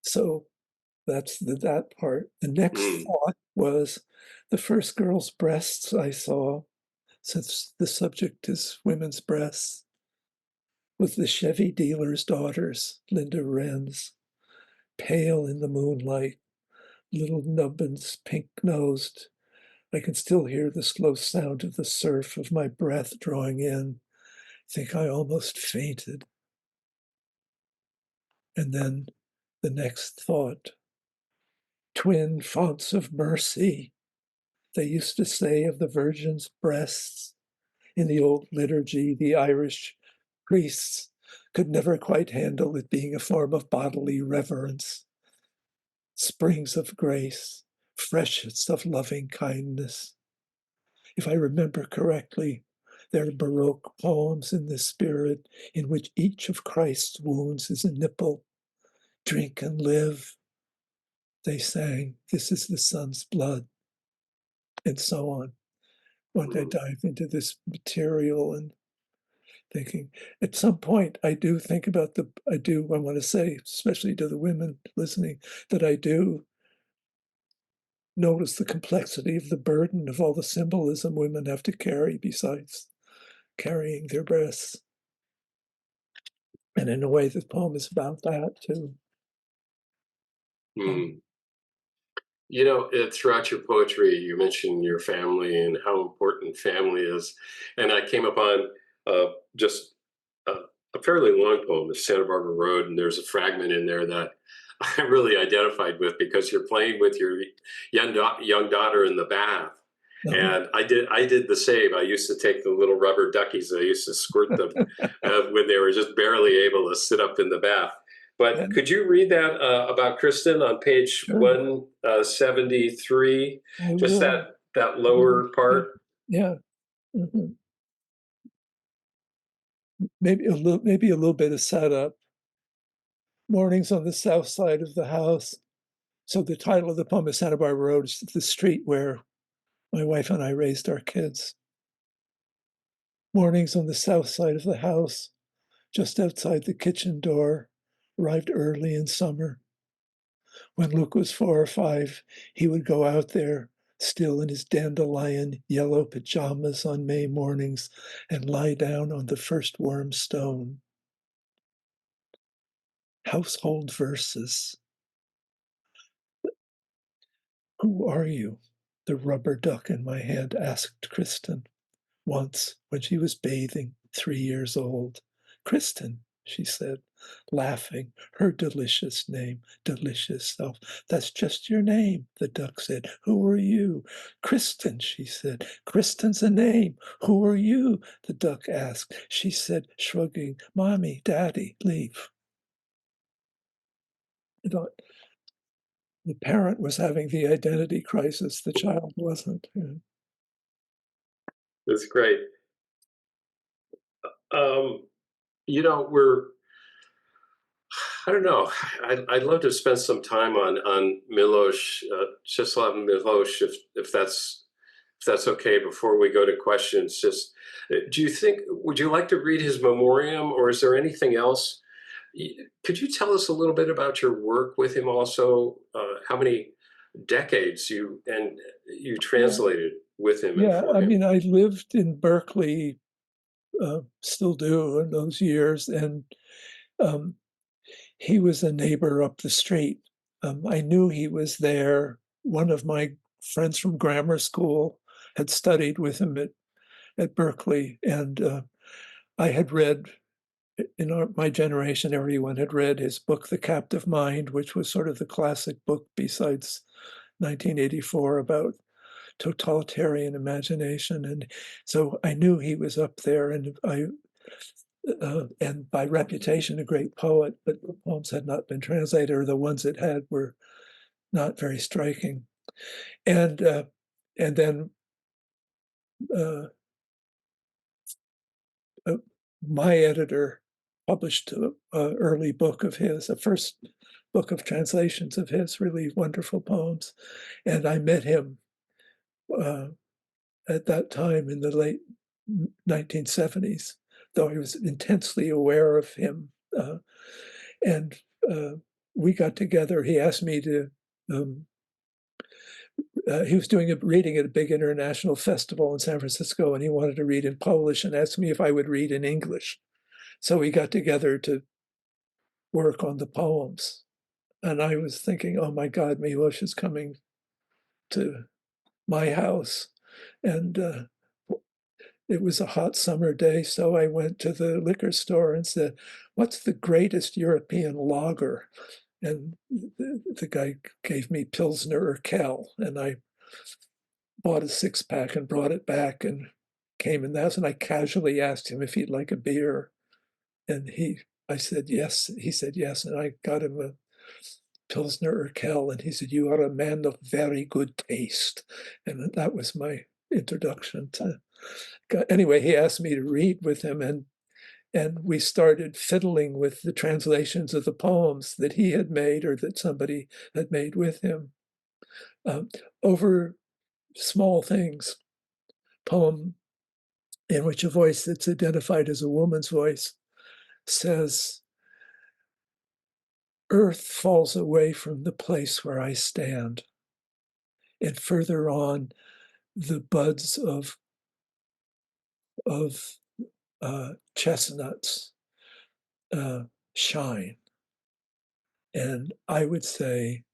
So that's that part. The next Mm. thought was the first girl's breasts I saw, since the subject is women's breasts, was the Chevy dealer's daughters, Linda Wren's, pale in the moonlight, little nubbins, pink-nosed. I can still hear the slow sound of the surf of my breath drawing in. I think I almost fainted. And then the next thought, twin fonts of mercy, they used to say of the Virgin's breasts. In the old liturgy, the Irish priests could never quite handle it being a form of bodily reverence. Springs of grace, freshets of loving kindness. If I remember correctly, there are Baroque poems in this spirit in which each of Christ's wounds is a nipple. Drink and live, they sang. This is the Son's blood, and so on. When I dive into this material and thinking, at some point, I do think about I want to say, especially to the women listening, that I do notice the complexity of the burden of all the symbolism women have to carry besides carrying their breasts. And in a way, the poem is about that too. Mm. Throughout your poetry, you mentioned your family and how important family is. And I came upon just a fairly long poem, it's Santa Barbara Road, and there's a fragment in there that I really identified with because you're playing with your young daughter in the bath. No. And I did the same. I used to take the little rubber duckies. I used to squirt them when they were just barely able to sit up in the bath. But And could you read that about Kristen on page sure, 173? I Just will. that lower part. Yeah. Mhm. Maybe a little bit of setup. Mornings on the south side of the house. So the title of the poem is Santa Barbara Road, is the street where my wife and I raised our kids. Mornings on the south side of the house, just outside the kitchen door, arrived early in summer. When Luke was 4 or 5, he would go out there, still in his dandelion yellow pajamas on May mornings, and lie down on the first warm stone. Household verses. Who are you? The rubber duck in my hand asked Kristen once when she was bathing, 3 years old. Kristen, she said, laughing, her delicious name, delicious self. That's just your name, the duck said. Who are you? Kristen, she said. Kristen's a name. Who are you? The duck asked. She said, shrugging, Mommy, Daddy, leave. The parent was having the identity crisis, the child wasn't. Yeah. That's great. You know, we're, I don't know. I'd love to spend some time on Milosz, Czeslaw Milosz, if that's okay. Before we go to questions, just do you think, would you like to read his memoriam, or is there anything else? Could you tell us a little bit about your work with him? Also, how many decades you Yeah. translated with him and Yeah, for I him? mean, I lived in Berkeley, still do in those years, and um, he was a neighbor up the street. I knew he was there. One of my friends from grammar school had studied with him at Berkeley, and I had read, my generation, everyone had read his book, The Captive Mind, which was sort of the classic book besides 1984 about totalitarian imagination. And so I knew he was up there, and and by reputation, a great poet, but the poems had not been translated, or the ones it had were not very striking. And then uh, uh, my editor published an early book of his, a first book of translations of his, really wonderful poems. And I met him uh, at that time in the late 1970s, though I was intensely aware of him. And uh, we got together. He asked me to, he was doing a reading at a big international festival in San Francisco, and he wanted to read in Polish and asked me if I would read in English. So we got together to work on the poems. And I was thinking, oh my God, Milosz is coming to my house. And it was a hot summer day, so I went to the liquor store and said, what's the greatest European lager? And the guy gave me Pilsner or Kel, and I bought a 6-pack and brought it back and came in the house, and I casually asked him if he'd like a beer. And I said yes. He said yes, and I got him a Pilsner or Kel, and he said, you are a man of very good taste. And that was my introduction to anyway, he asked me to read with him, and we started fiddling with the translations of the poems that he had made or that somebody had made with him over small things. Poem in which a voice that's identified as a woman's voice says, earth falls away from the place where I stand. And further on, the buds of chestnuts shine. And I would say,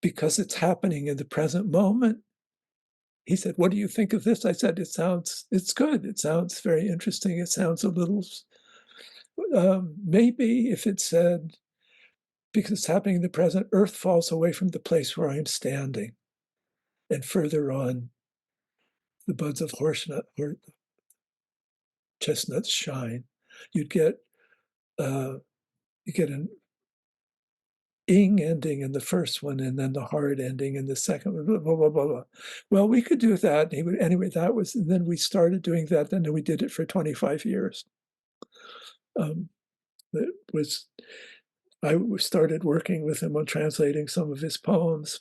because it's happening in the present moment, he said, what do you think of this? I said, it's good. It sounds very interesting. It sounds a little, maybe if it said, because it's happening in the present, earth falls away from the place where I'm standing. And further on, the buds of chestnuts shine. You'd get you get an ing ending in the first one and then the hard ending in the second one, blah, blah, blah, blah, blah. Well, we could do that. And he would, anyway, that was, and then we started doing that. Then we did it for 25 years. It was, I started working with him on translating some of his poems.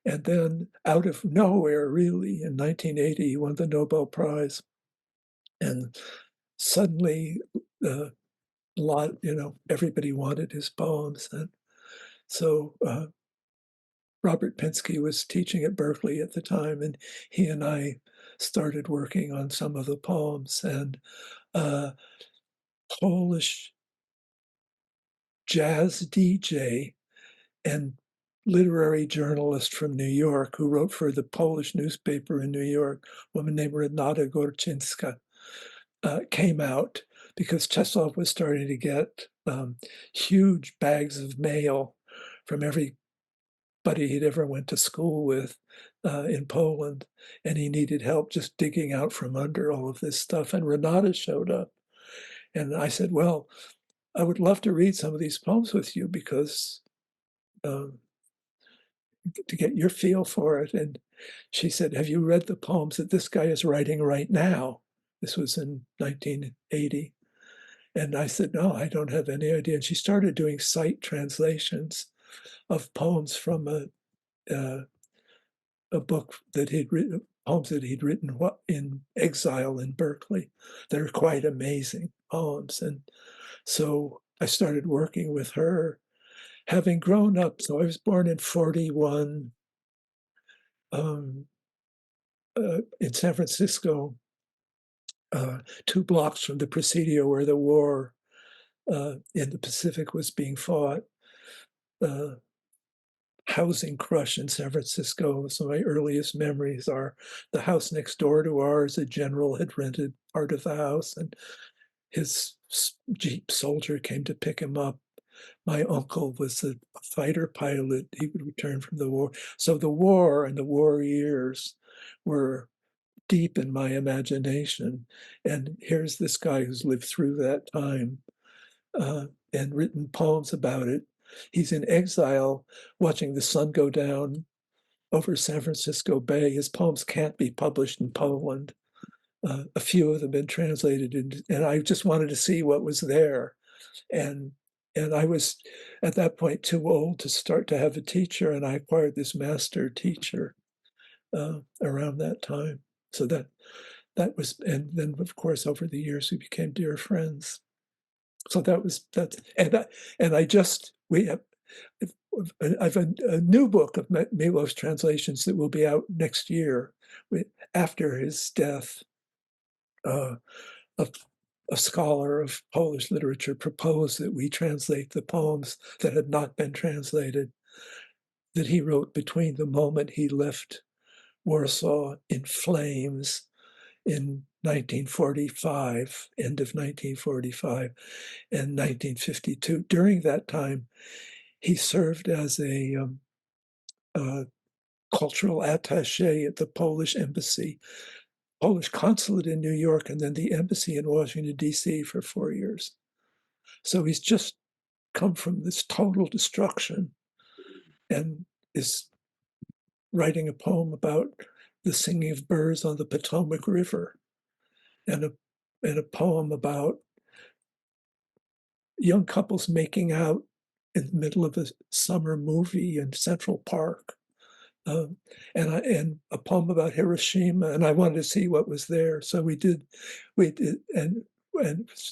And then out of nowhere, really, in 1980, he won the Nobel Prize. And suddenly, a lot, everybody wanted his poems. And so Robert Pinsky was teaching at Berkeley at the time, and he and I started working on some of the poems. And Polish jazz DJ and literary journalist from New York who wrote for the Polish newspaper in New York, a woman named Renata Gorczynska, came out because Czeslaw was starting to get huge bags of mail from everybody he'd ever went to school with in Poland, and he needed help just digging out from under all of this stuff. And Renata showed up, and I said, well, I would love to read some of these poems with you because to get your feel for it. And she said, have you read the poems that this guy is writing right now? This was in 1980. And I said, no, I don't have any idea. And she started doing sight translations of poems from a book that he'd written, poems that he'd written in exile in Berkeley. They're quite amazing poems. And so I started working with her, having grown up. So I was born in 41 in San Francisco, 2 blocks from the Presidio where the war in the Pacific was being fought. Housing crush in San Francisco. Some of my earliest memories are the house next door to ours. A general had rented part of the house, and his Jeep soldier came to pick him up. My uncle was a fighter pilot. He would return from the war. So the war and the war years were deep in my imagination. And here's this guy who's lived through that time and written poems about it. He's in exile watching the sun go down over San Francisco Bay. His poems can't be published in Poland. A few of them have been translated, and I just wanted to see what was there. And I was at that point too old to start to have a teacher, and I acquired this master teacher around that time. So that was, and then of course over the years we became dear friends. So I have a new book of Milosz translations that will be out next year after his death. A scholar of Polish literature proposed that we translate the poems that had not been translated, that he wrote between the moment he left Warsaw in flames in 1945, end of 1945, and 1952. During that time, he served as a cultural attaché at the Polish embassy, Polish consulate in New York, and then the embassy in Washington, D.C. for 4 years. So he's just come from this total destruction and is writing a poem about the singing of birds on the Potomac River, and a poem about young couples making out in the middle of a summer movie in Central Park, and a poem about Hiroshima. And I wanted to see what was there, so we did, and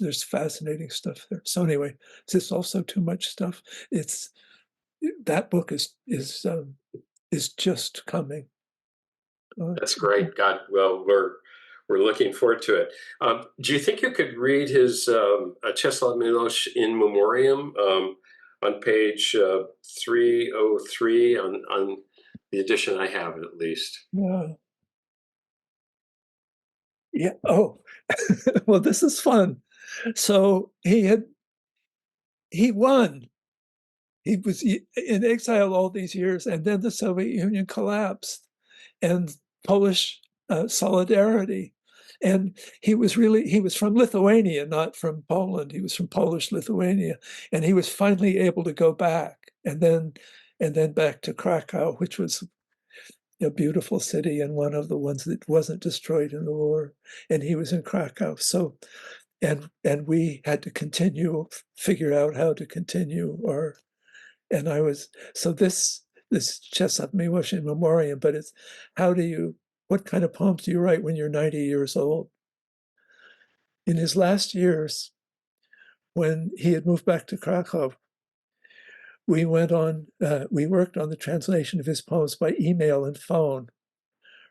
there's fascinating stuff there. So anyway, is this also too much stuff? That book is just coming. That's great. God, well, we're looking forward to it. Do you think you could read his Czeslaw Milosz in memoriam on page 303 on the edition I have, at least? Yeah. Oh, well, this is fun. So he won. He was in exile all these years, and then the Soviet Union collapsed, and Polish solidarity. And he was from Lithuania, not from Poland. He was from Polish Lithuania. And he was finally able to go back and then back to Krakow, which was a beautiful city and one of the ones that wasn't destroyed in the war. And he was in Krakow. So, and we had to figure out how to continue and I was, so this Czeslaw Milosz in memoriam, but it's what kind of poems do you write when you're 90 years old? In his last years, when he had moved back to Krakow, we worked on the translation of his poems by email and phone.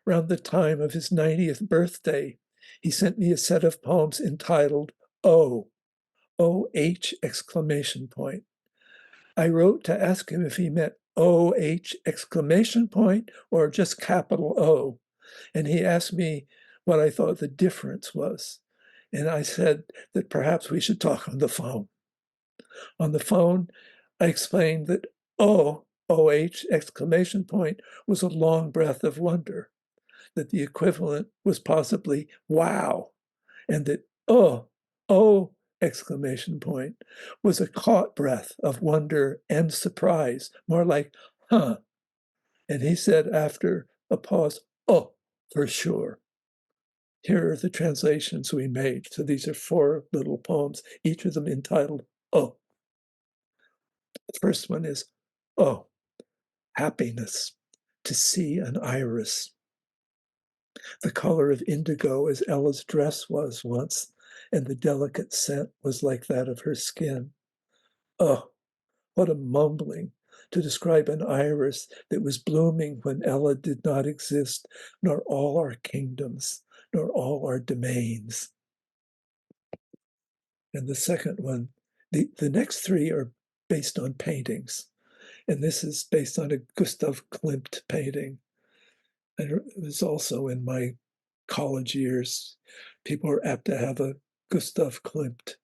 Around the time of his 90th birthday, he sent me a set of poems entitled O-H exclamation point. I wrote to ask him if he meant O-H exclamation point or just capital O. And he asked me what I thought the difference was. And I said that perhaps we should talk on the phone. On the phone, I explained that O-H exclamation point was a long breath of wonder, that the equivalent was possibly wow, and that oh exclamation point was a caught breath of wonder and surprise, more like, huh. And he said after a pause, oh, for sure. Here are the translations we made. So these are 4 little poems, each of them entitled Oh. The first one is Oh, happiness, to see an iris. The color of indigo as Ella's dress was once, and the delicate scent was like that of her skin. Oh, what a mumbling to describe an iris that was blooming when Ella did not exist, nor all our kingdoms, nor all our domains. And the second one, the next 3 are based on paintings. And this is based on a Gustav Klimt painting. And it was also in my college years. People were apt to have a Gustav Klimt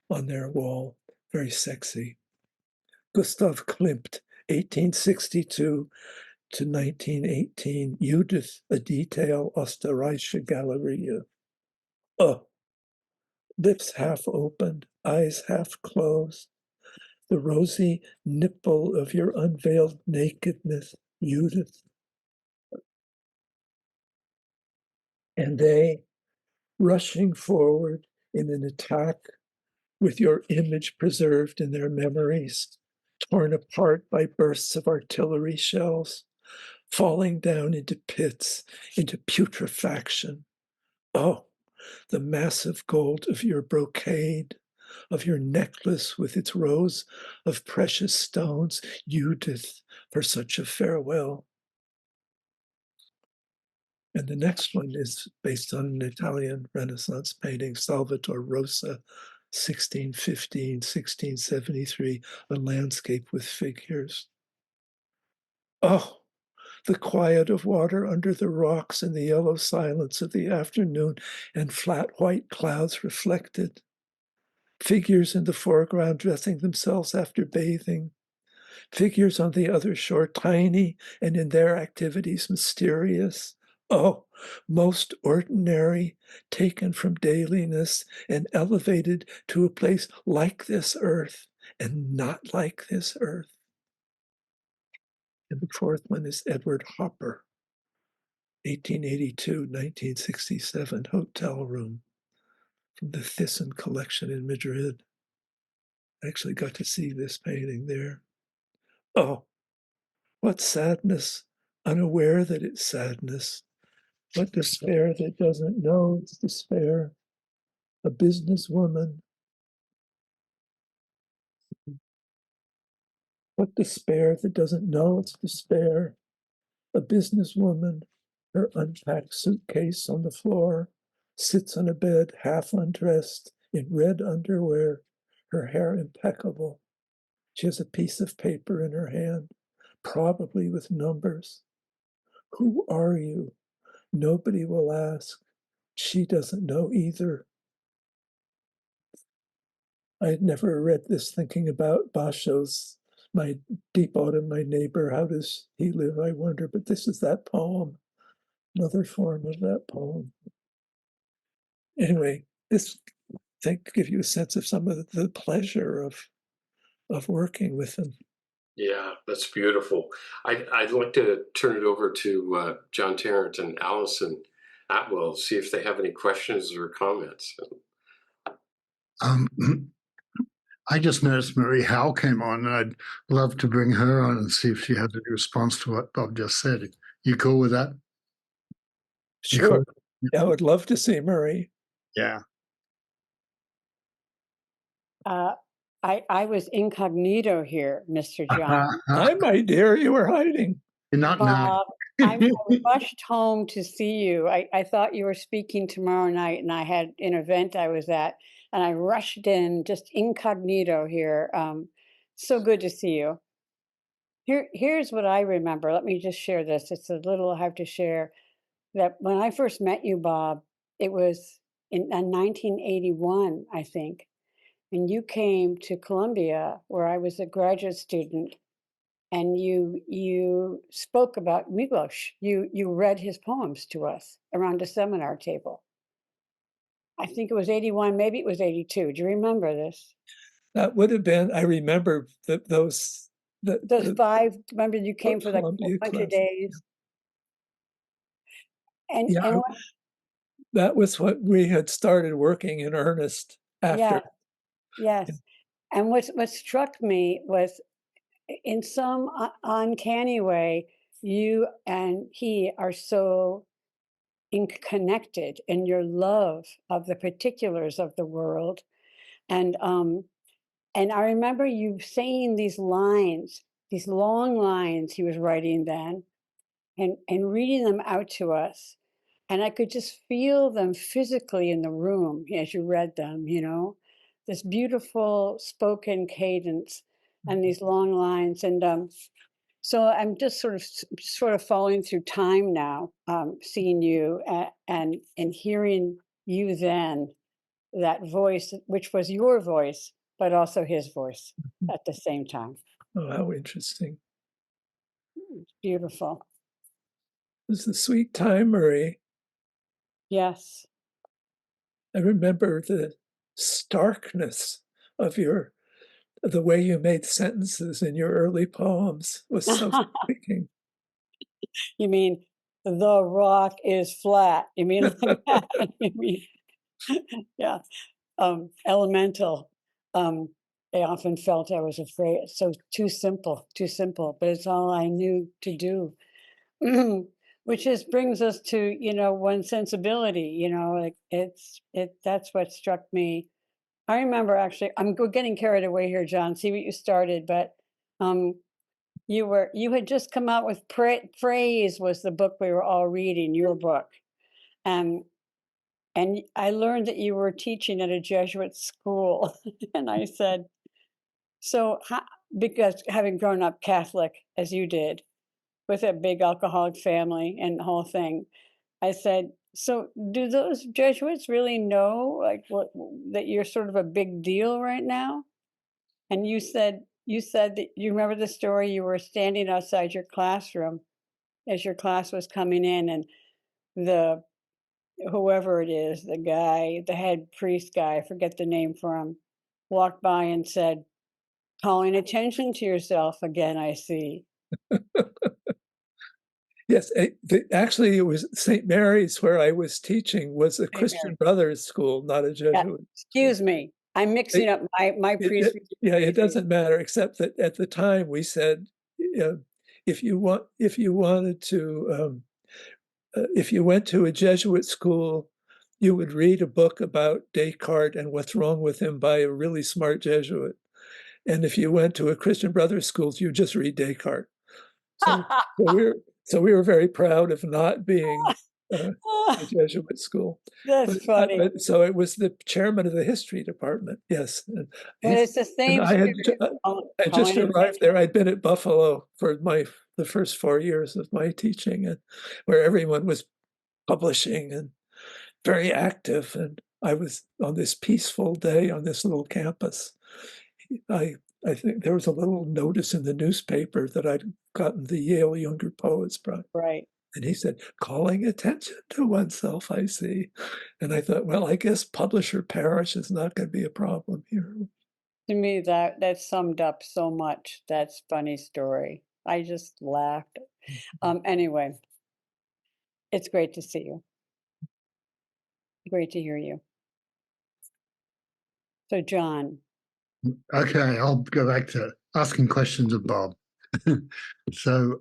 on their wall. Very sexy. Gustav Klimt, 1862 to 1918, Judith, a detail aus der Reiche Galerie. Oh, lips half opened, eyes half closed, the rosy nipple of your unveiled nakedness, Judith. And they, rushing forward in an attack with your image preserved in their memories, torn apart by bursts of artillery shells, falling down into pits, into putrefaction. Oh, the massive gold of your brocade, of your necklace with its rows of precious stones, Judith, for such a farewell. And the next one is based on an Italian Renaissance painting, Salvator Rosa, 1615, 1673, a landscape with figures. Oh, the quiet of water under the rocks and the yellow silence of the afternoon and flat white clouds reflected. Figures in the foreground dressing themselves after bathing. Figures on the other shore, tiny and in their activities mysterious. Oh, most ordinary, taken from dailiness and elevated to a place like this earth and not like this earth. And the 4th one is Edward Hopper, 1882, 1967, hotel room from the Thyssen collection in Madrid. I actually got to see this painting there. Oh, what sadness, unaware that it's sadness. What despair that doesn't know it's despair. A businesswoman. What despair that doesn't know it's despair. A businesswoman, her unpacked suitcase on the floor, sits on a bed half undressed in red underwear, her hair impeccable. She has a piece of paper in her hand, probably with numbers. Who are you? Nobody will ask. She doesn't know either. I had never read this thinking about Basho's My Deep Autumn, My Neighbor. How does he live, I wonder? But this is that poem, another form of that poem. Anyway, this I think give you a sense of some of the pleasure of working with them. Yeah, that's beautiful. I'd like to turn it over to John Tarrant and Allison Atwell, see if they have any questions or comments. Um, I just noticed Marie Howe came on, and I'd love to bring her on and see if she has any response to what Bob just said. You cool with that? Sure. Yeah, I would love to see Marie. Yeah. I was incognito here, Mr. John. Hi, my dear. You were hiding. You're not now. I rushed home to see you. I thought you were speaking tomorrow night, and I had an event I was at, and I rushed in just incognito here. So good to see you. Here's what I remember. Let me just share this. It's a little I have to share. That when I first met you, Bob, it was in 1981, I think. And you came to Columbia, where I was a graduate student, and you spoke about Milosz. You read his poems to us around a seminar table. I think it was 81, maybe it was 82. Do you remember this? That would have been, I remember those 5, remember you came for like Columbia a bunch class. of days? And, yeah, and that was what we had started working in earnest after. Yes. And what struck me was, in some uncanny way, you and he are so connected in your love of the particulars of the world. And I remember you saying these lines, these long lines he was writing then, and reading them out to us. And I could just feel them physically in the room as you read them, you know, this beautiful spoken cadence and these long lines. And so I'm just sort of following through time now, seeing you and hearing you then, that voice, which was your voice, but also his voice at the same time. Oh, how interesting. It's beautiful. It was a sweet time, Marie. Yes. I remember the starkness of the way you made sentences in your early poems was so striking. You mean the rock is flat? You mean like that? You mean, yeah. Elemental. I often felt I was afraid. So too simple, but it's all I knew to do. Which just brings us to, you know, one sensibility, you know, like that's what struck me. I remember actually, we're getting carried away here, John, see what you started, but you had just come out with Praise was the book we were all reading, your book. And I learned that you were teaching at a Jesuit school. And I said, so because having grown up Catholic as you did, with a big alcoholic family and the whole thing, I said, so do those Jesuits really know like that you're sort of a big deal right now? And you said that you remember the story, you were standing outside your classroom as your class was coming in, and whoever it is, the head priest guy, I forget the name for him, walked by and said, calling attention to yourself again, I see. Yes, actually, it was St. Mary's where I was teaching was a Christian Brothers school, not a Jesuit. Yeah, excuse me, I'm mixing up my priest. It doesn't matter, except that at the time we said, if you went to a Jesuit school, you would read a book about Descartes and what's wrong with him by a really smart Jesuit. And if you went to a Christian Brothers school, you just read Descartes. So we were very proud of not being a Jesuit school. That's funny. So it was the chairman of the history department. Yes. But it's the same. I just arrived there. I'd been at Buffalo for the first 4 years of my teaching, and where everyone was publishing and very active. And I was on this peaceful day on this little campus. I think there was a little notice in the newspaper that I'd gotten the Yale Younger Poets Prize. Right. And he said, calling attention to oneself, I see. And I thought, well, I guess publisher perish is not going to be a problem here. To me, that summed up so much. That's funny story. I just laughed. Anyway, it's great to see you. Great to hear you. So, John. Okay, I'll go back to asking questions of Bob. So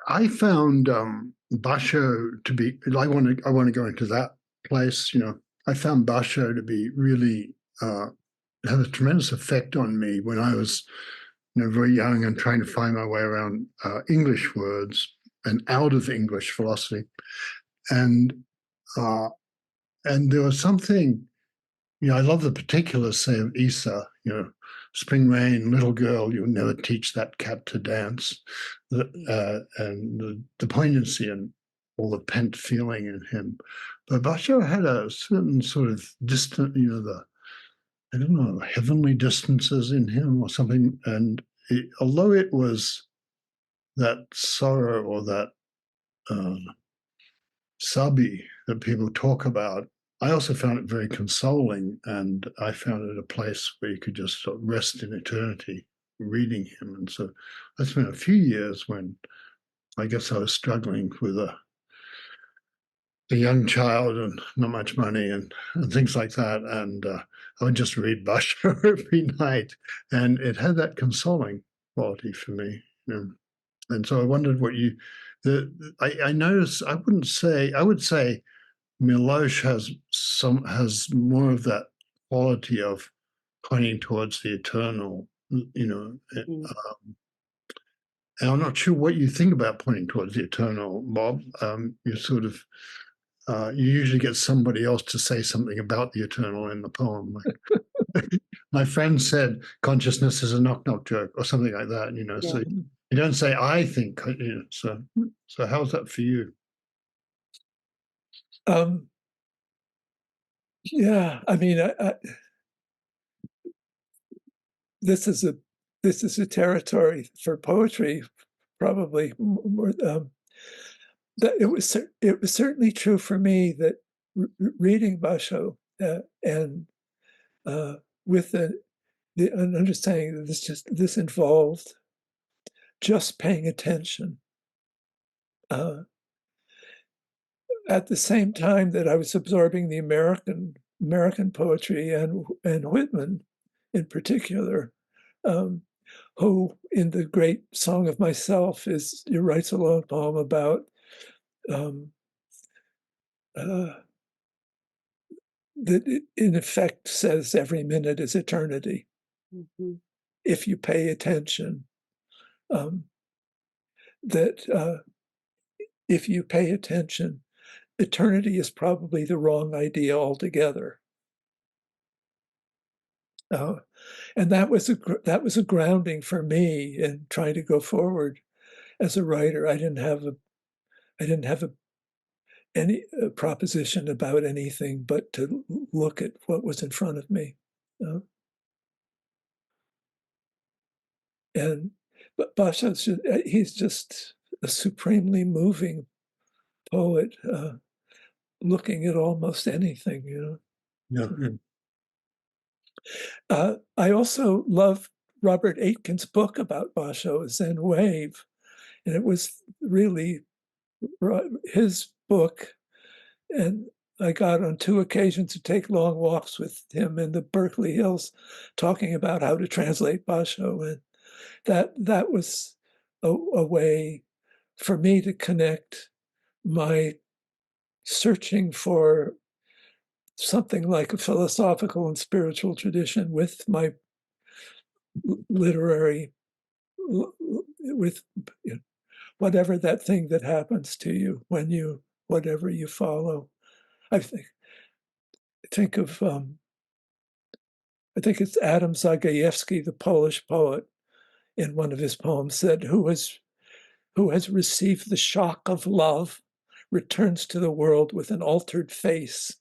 I found Basho to be. I want to go into that place. I found Basho to be really have a tremendous effect on me when I was, very young and trying to find my way around English words and out of English philosophy, and there was something. I love the particulars, say, of Issa, spring rain, little girl, you'll never teach that cat to dance, and the poignancy and all the pent feeling in him. But Basho had a certain sort of distant, heavenly distances in him or something. And although it was that sorrow or that sabi that people talk about, I also found it very consoling, and I found it a place where you could just sort of rest in eternity reading him. And so I spent a few years when I guess I was struggling with a young child and not much money and things like that. And I would just read Basho every night, and it had that consoling quality for me. And so I wondered what I noticed, I would say Milosz has more of that quality of pointing towards the eternal, and I'm not sure what you think about pointing towards the eternal, Bob. You sort of you usually get somebody else to say something about the eternal in the poem. My friend said consciousness is a knock-knock joke or something like that. Yeah. So you don't say I think. So how's that for you? Yeah, I mean, this is a territory for poetry, probably more. That it was certainly true for me that reading Basho and with an understanding that this involved just paying attention. At the same time that I was absorbing the American poetry and Whitman in particular, who in the great Song of Myself writes a long poem about that in effect says every minute is eternity. Mm-hmm. If you pay attention, if you pay attention, eternity is probably the wrong idea altogether. And that was a grounding for me in trying to go forward as a writer. I didn't have any proposition about anything but to look at what was in front of me. But Basho's he's just a supremely moving poet, looking at almost anything, Yeah. I also love Robert Aitken's book about Basho, Zen Wave, and it was really his book. And I got on 2 occasions to take long walks with him in the Berkeley Hills, talking about how to translate Basho, and that was a way for me to connect my searching for something like a philosophical and spiritual tradition with my literary, with whatever that thing that happens to you when whatever you follow. I think it's Adam Zagajewski, the Polish poet, in one of his poems said, who has received the shock of love returns to the world with an altered face.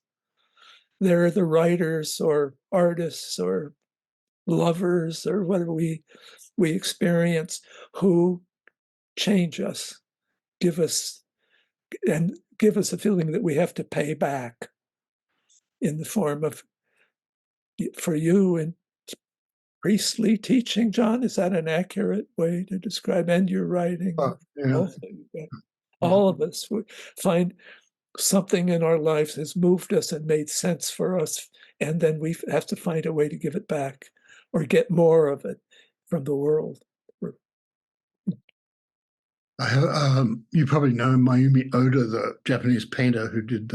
There are the writers or artists or lovers or whatever we experience who change us, give us a feeling that we have to pay back in the form of, for you, and priestly teaching. Jon, is that an accurate way to describe? And your writing? Yeah. Also, all of us find something in our lives has moved us and made sense for us, and then we have to find a way to give it back or get more of it from the world. I have, you probably know Mayumi Oda, the Japanese painter who did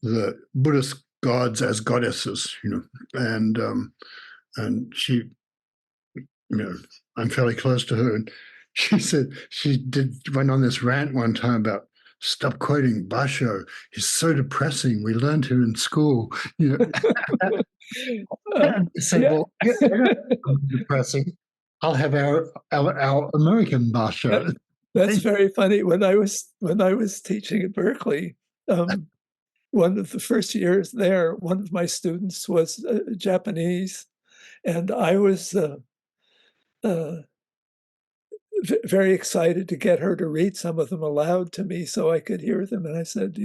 the Buddhist gods as goddesses, and she, I'm fairly close to her, and she said went on this rant one time about, stop quoting Basho. He's so depressing. We learned him in school. So, well, depressing. I'll have our American Basho. That's very funny. When I was teaching at Berkeley, one of the first years there, one of my students was Japanese, and I was very excited to get her to read some of them aloud to me so I could hear them. And I said,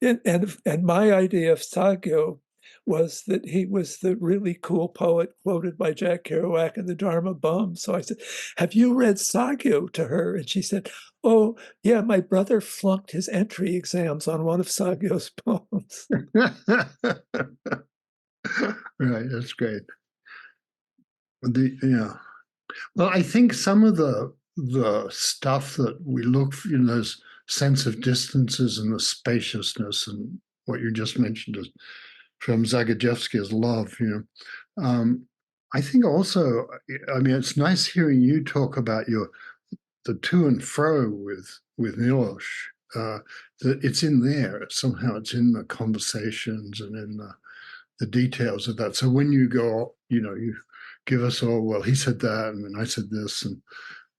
and my idea of Sagyo was that he was the really cool poet quoted by Jack Kerouac in the Dharma Bum. So I said, have you read Sagyo to her? And she said, oh, yeah, my brother flunked his entry exams on one of Sagyo's poems. Right, that's great. Well, I think some of the stuff that we look for, those sense of distances and the spaciousness, and what you just mentioned is from Zagajewski as love, I think also, it's nice hearing you talk about the to and fro with Milosz, that it's in there, somehow it's in the conversations and in the details of that. So when you go, you give us all, well, he said that, and then I said this,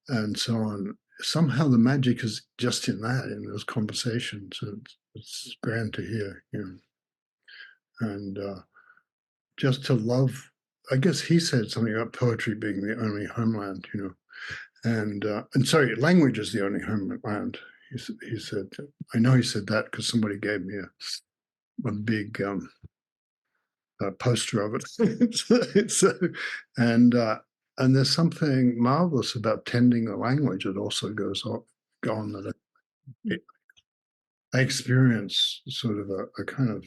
and so on. Somehow the magic is just in those conversations. It's grand to hear, And just to love, I guess he said something about poetry being the only homeland, and sorry, language is the only homeland. He said, I know he said that because somebody gave me a big poster of it. And there's something marvelous about tending the language that also goes on that I experience sort of a kind of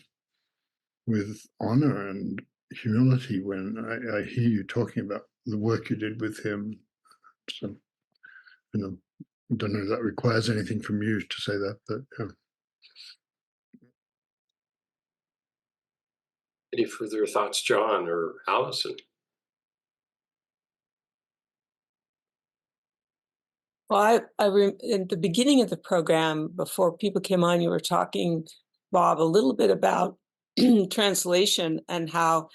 with honor and humility when I hear you talking about the work you did with him. So, I don't know if that requires anything from you to say that, but Any further thoughts, Jon or Allison? Well, in the beginning of the program, before people came on, you were talking, Bob, a little bit about translation and how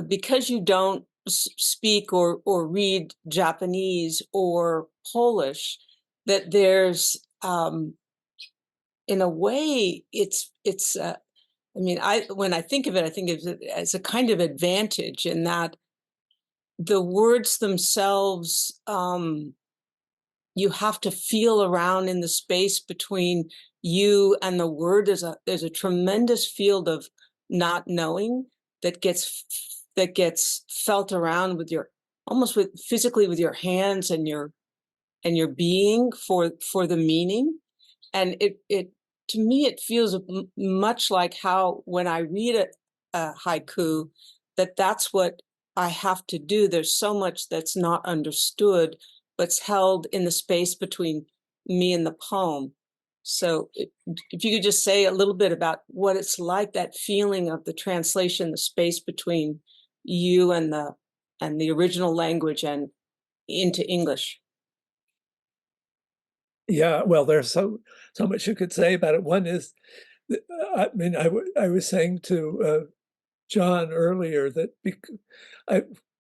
because you don't speak or read Japanese or Polish, that there's in a way when I think of it, I think of it as a kind of advantage in that the words themselves, you have to feel around in the space between you and the word. There's a tremendous field of not knowing that gets felt around with physically with your hands and your being for the meaning. And it to me, it feels much like how when I read a haiku, that's what I have to do. There's so much that's not understood, but's held in the space between me and the poem. So if you could just say a little bit about what it's like, that feeling of the translation, the space between you and the original language and into English. Yeah, well, there's so much you could say about it. One is, I was saying to Jon earlier that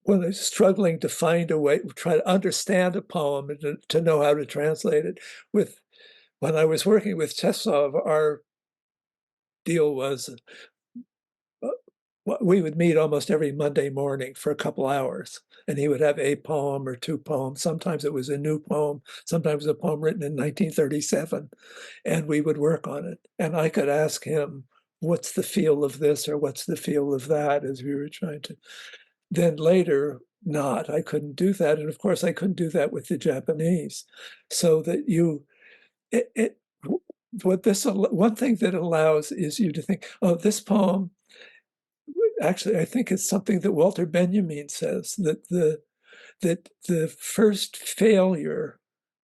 when I was struggling to find a way, try to understand a poem and to know how to translate it, when I was working with Czeslaw, our deal was we would meet almost every Monday morning for a couple hours, and he would have a poem or two poems. Sometimes it was a new poem, sometimes a poem written in 1937, and we would work on it. And I could ask him, what's the feel of this or what's the feel of that, as we were trying to. Then later, I couldn't do that. And of course, I couldn't do that with the Japanese. So that one thing that allows is you to think, oh, this poem, actually, I think it's something that Walter Benjamin says, that the first failure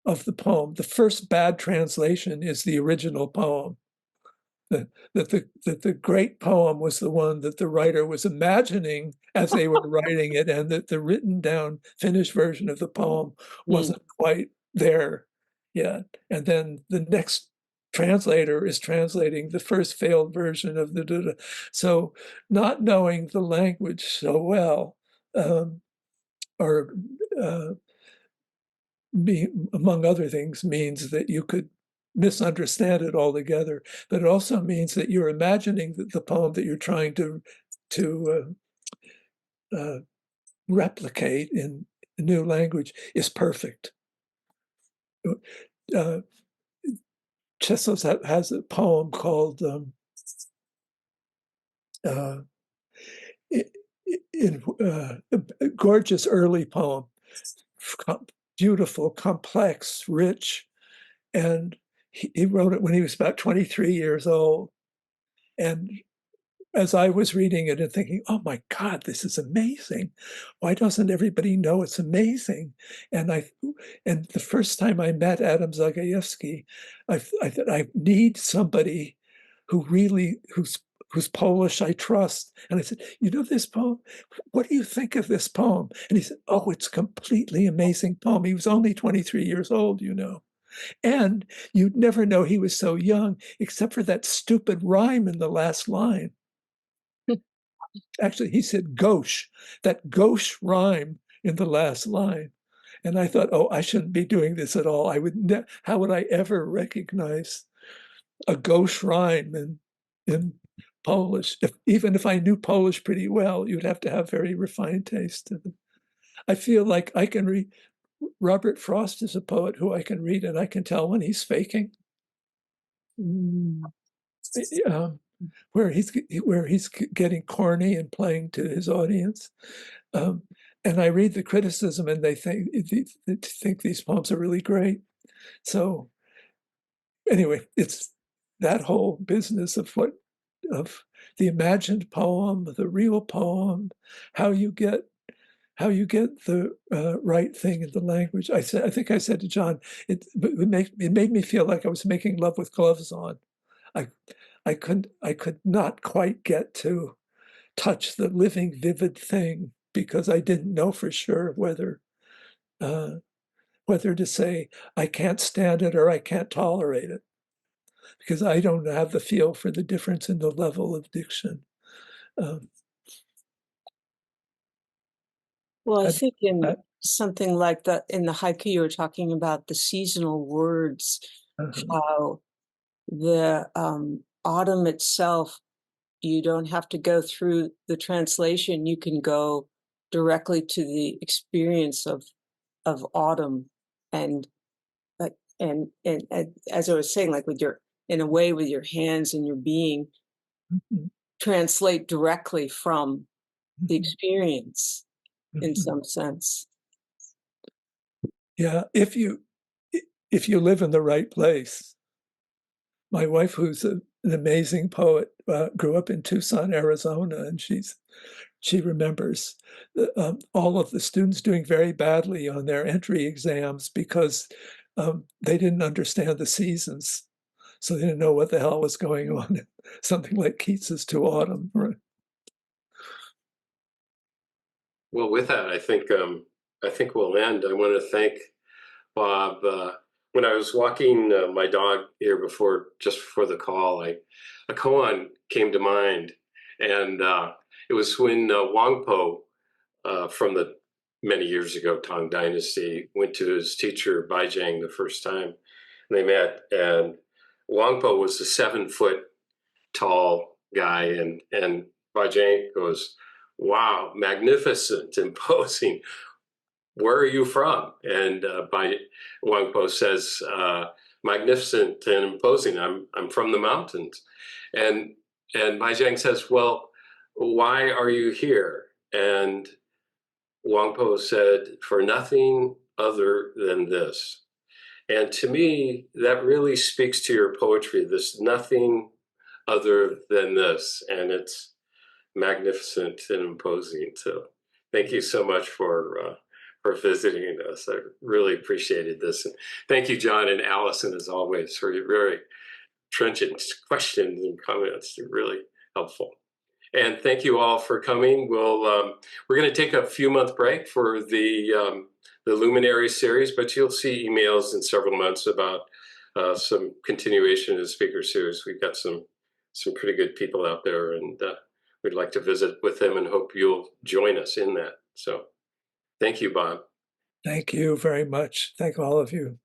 of the poem, the first bad translation, is the original poem. That the great poem was the one that the writer was imagining as they were writing it, and that the written down finished version of the poem wasn't quite there yet. And then the next translator is translating the first failed version of the. So not knowing the language so well, or among other things, means that you could misunderstand it altogether. But it also means that you're imagining that the poem that you're trying to replicate in a new language is perfect. Czeslaw has a poem called a gorgeous early poem, beautiful, complex, rich, and he wrote it when he was about 23 years old. And as I was reading it and thinking, oh my God, this is amazing. Why doesn't everybody know it's amazing? And the first time I met Adam Zagajewski, I thought, I need somebody who's Polish I trust. And I said, you know this poem? What do you think of this poem? And he said, oh, it's a completely amazing poem. He was only 23 years old, you know. And you'd never know he was so young, except for that stupid rhyme in the last line. Actually, he said gauche, that gauche rhyme in the last line. And I thought, oh, I shouldn't be doing this at all. How would I ever recognize a gauche rhyme in Polish? Even if I knew Polish pretty well, you'd have to have very refined taste. I feel like I can read. Robert Frost is a poet who I can read, and I can tell when he's faking. Where he's getting corny and playing to his audience. And I read the criticism, and they think these poems are really great. So anyway, it's that whole business of the imagined poem, the real poem, how you get the right thing in the language. I think I said to John, it made me feel like I was making love with gloves on. I could not quite get to touch the living, vivid thing, because I didn't know for sure whether to say I can't stand it or I can't tolerate it, because I don't have the feel for the difference in the level of diction. Well, I think in something like that, in the haiku, you were talking about the seasonal words, how the autumn itself, you don't have to go through the translation. You can go directly to the experience of autumn, and as I was saying, like in a way with your hands and your being, translate directly from the experience in some sense. Yeah, if you live in the right place. My wife, who's an amazing poet, grew up in Tucson, Arizona, and she remembers all of the students doing very badly on their entry exams because they didn't understand the seasons. So they didn't know what the hell was going on. Something like Keats's To Autumn. Right? Well, with that, I think we'll end. I want to thank Bob. When I was walking my dog here just before the call, a koan came to mind, and it was when Wangpo, from the many years ago Tang Dynasty, went to his teacher Baizhang the first time, and they met. And Wangpo was a 7-foot tall guy, and Bajang goes, wow, magnificent, imposing. Where are you from? And Wangpo says, magnificent and imposing. I'm from the mountains. And Bajang says, well, why are you here? And Wangpo said, for nothing other than this. And to me, that really speaks to your poetry, this nothing other than this. And it's magnificent and imposing. So thank you so much for visiting us. I really appreciated this. And thank you, John and Allison, as always, for your very trenchant questions and comments. They're really helpful. And thank you all for coming. We're going to take a few month break for the Luminaries series, but you'll see emails in several months about some continuation of the speaker series. We've got some pretty good people out there, and we'd like to visit with them and hope you'll join us in that. So thank you, Bob. Thank you very much. Thank all of you.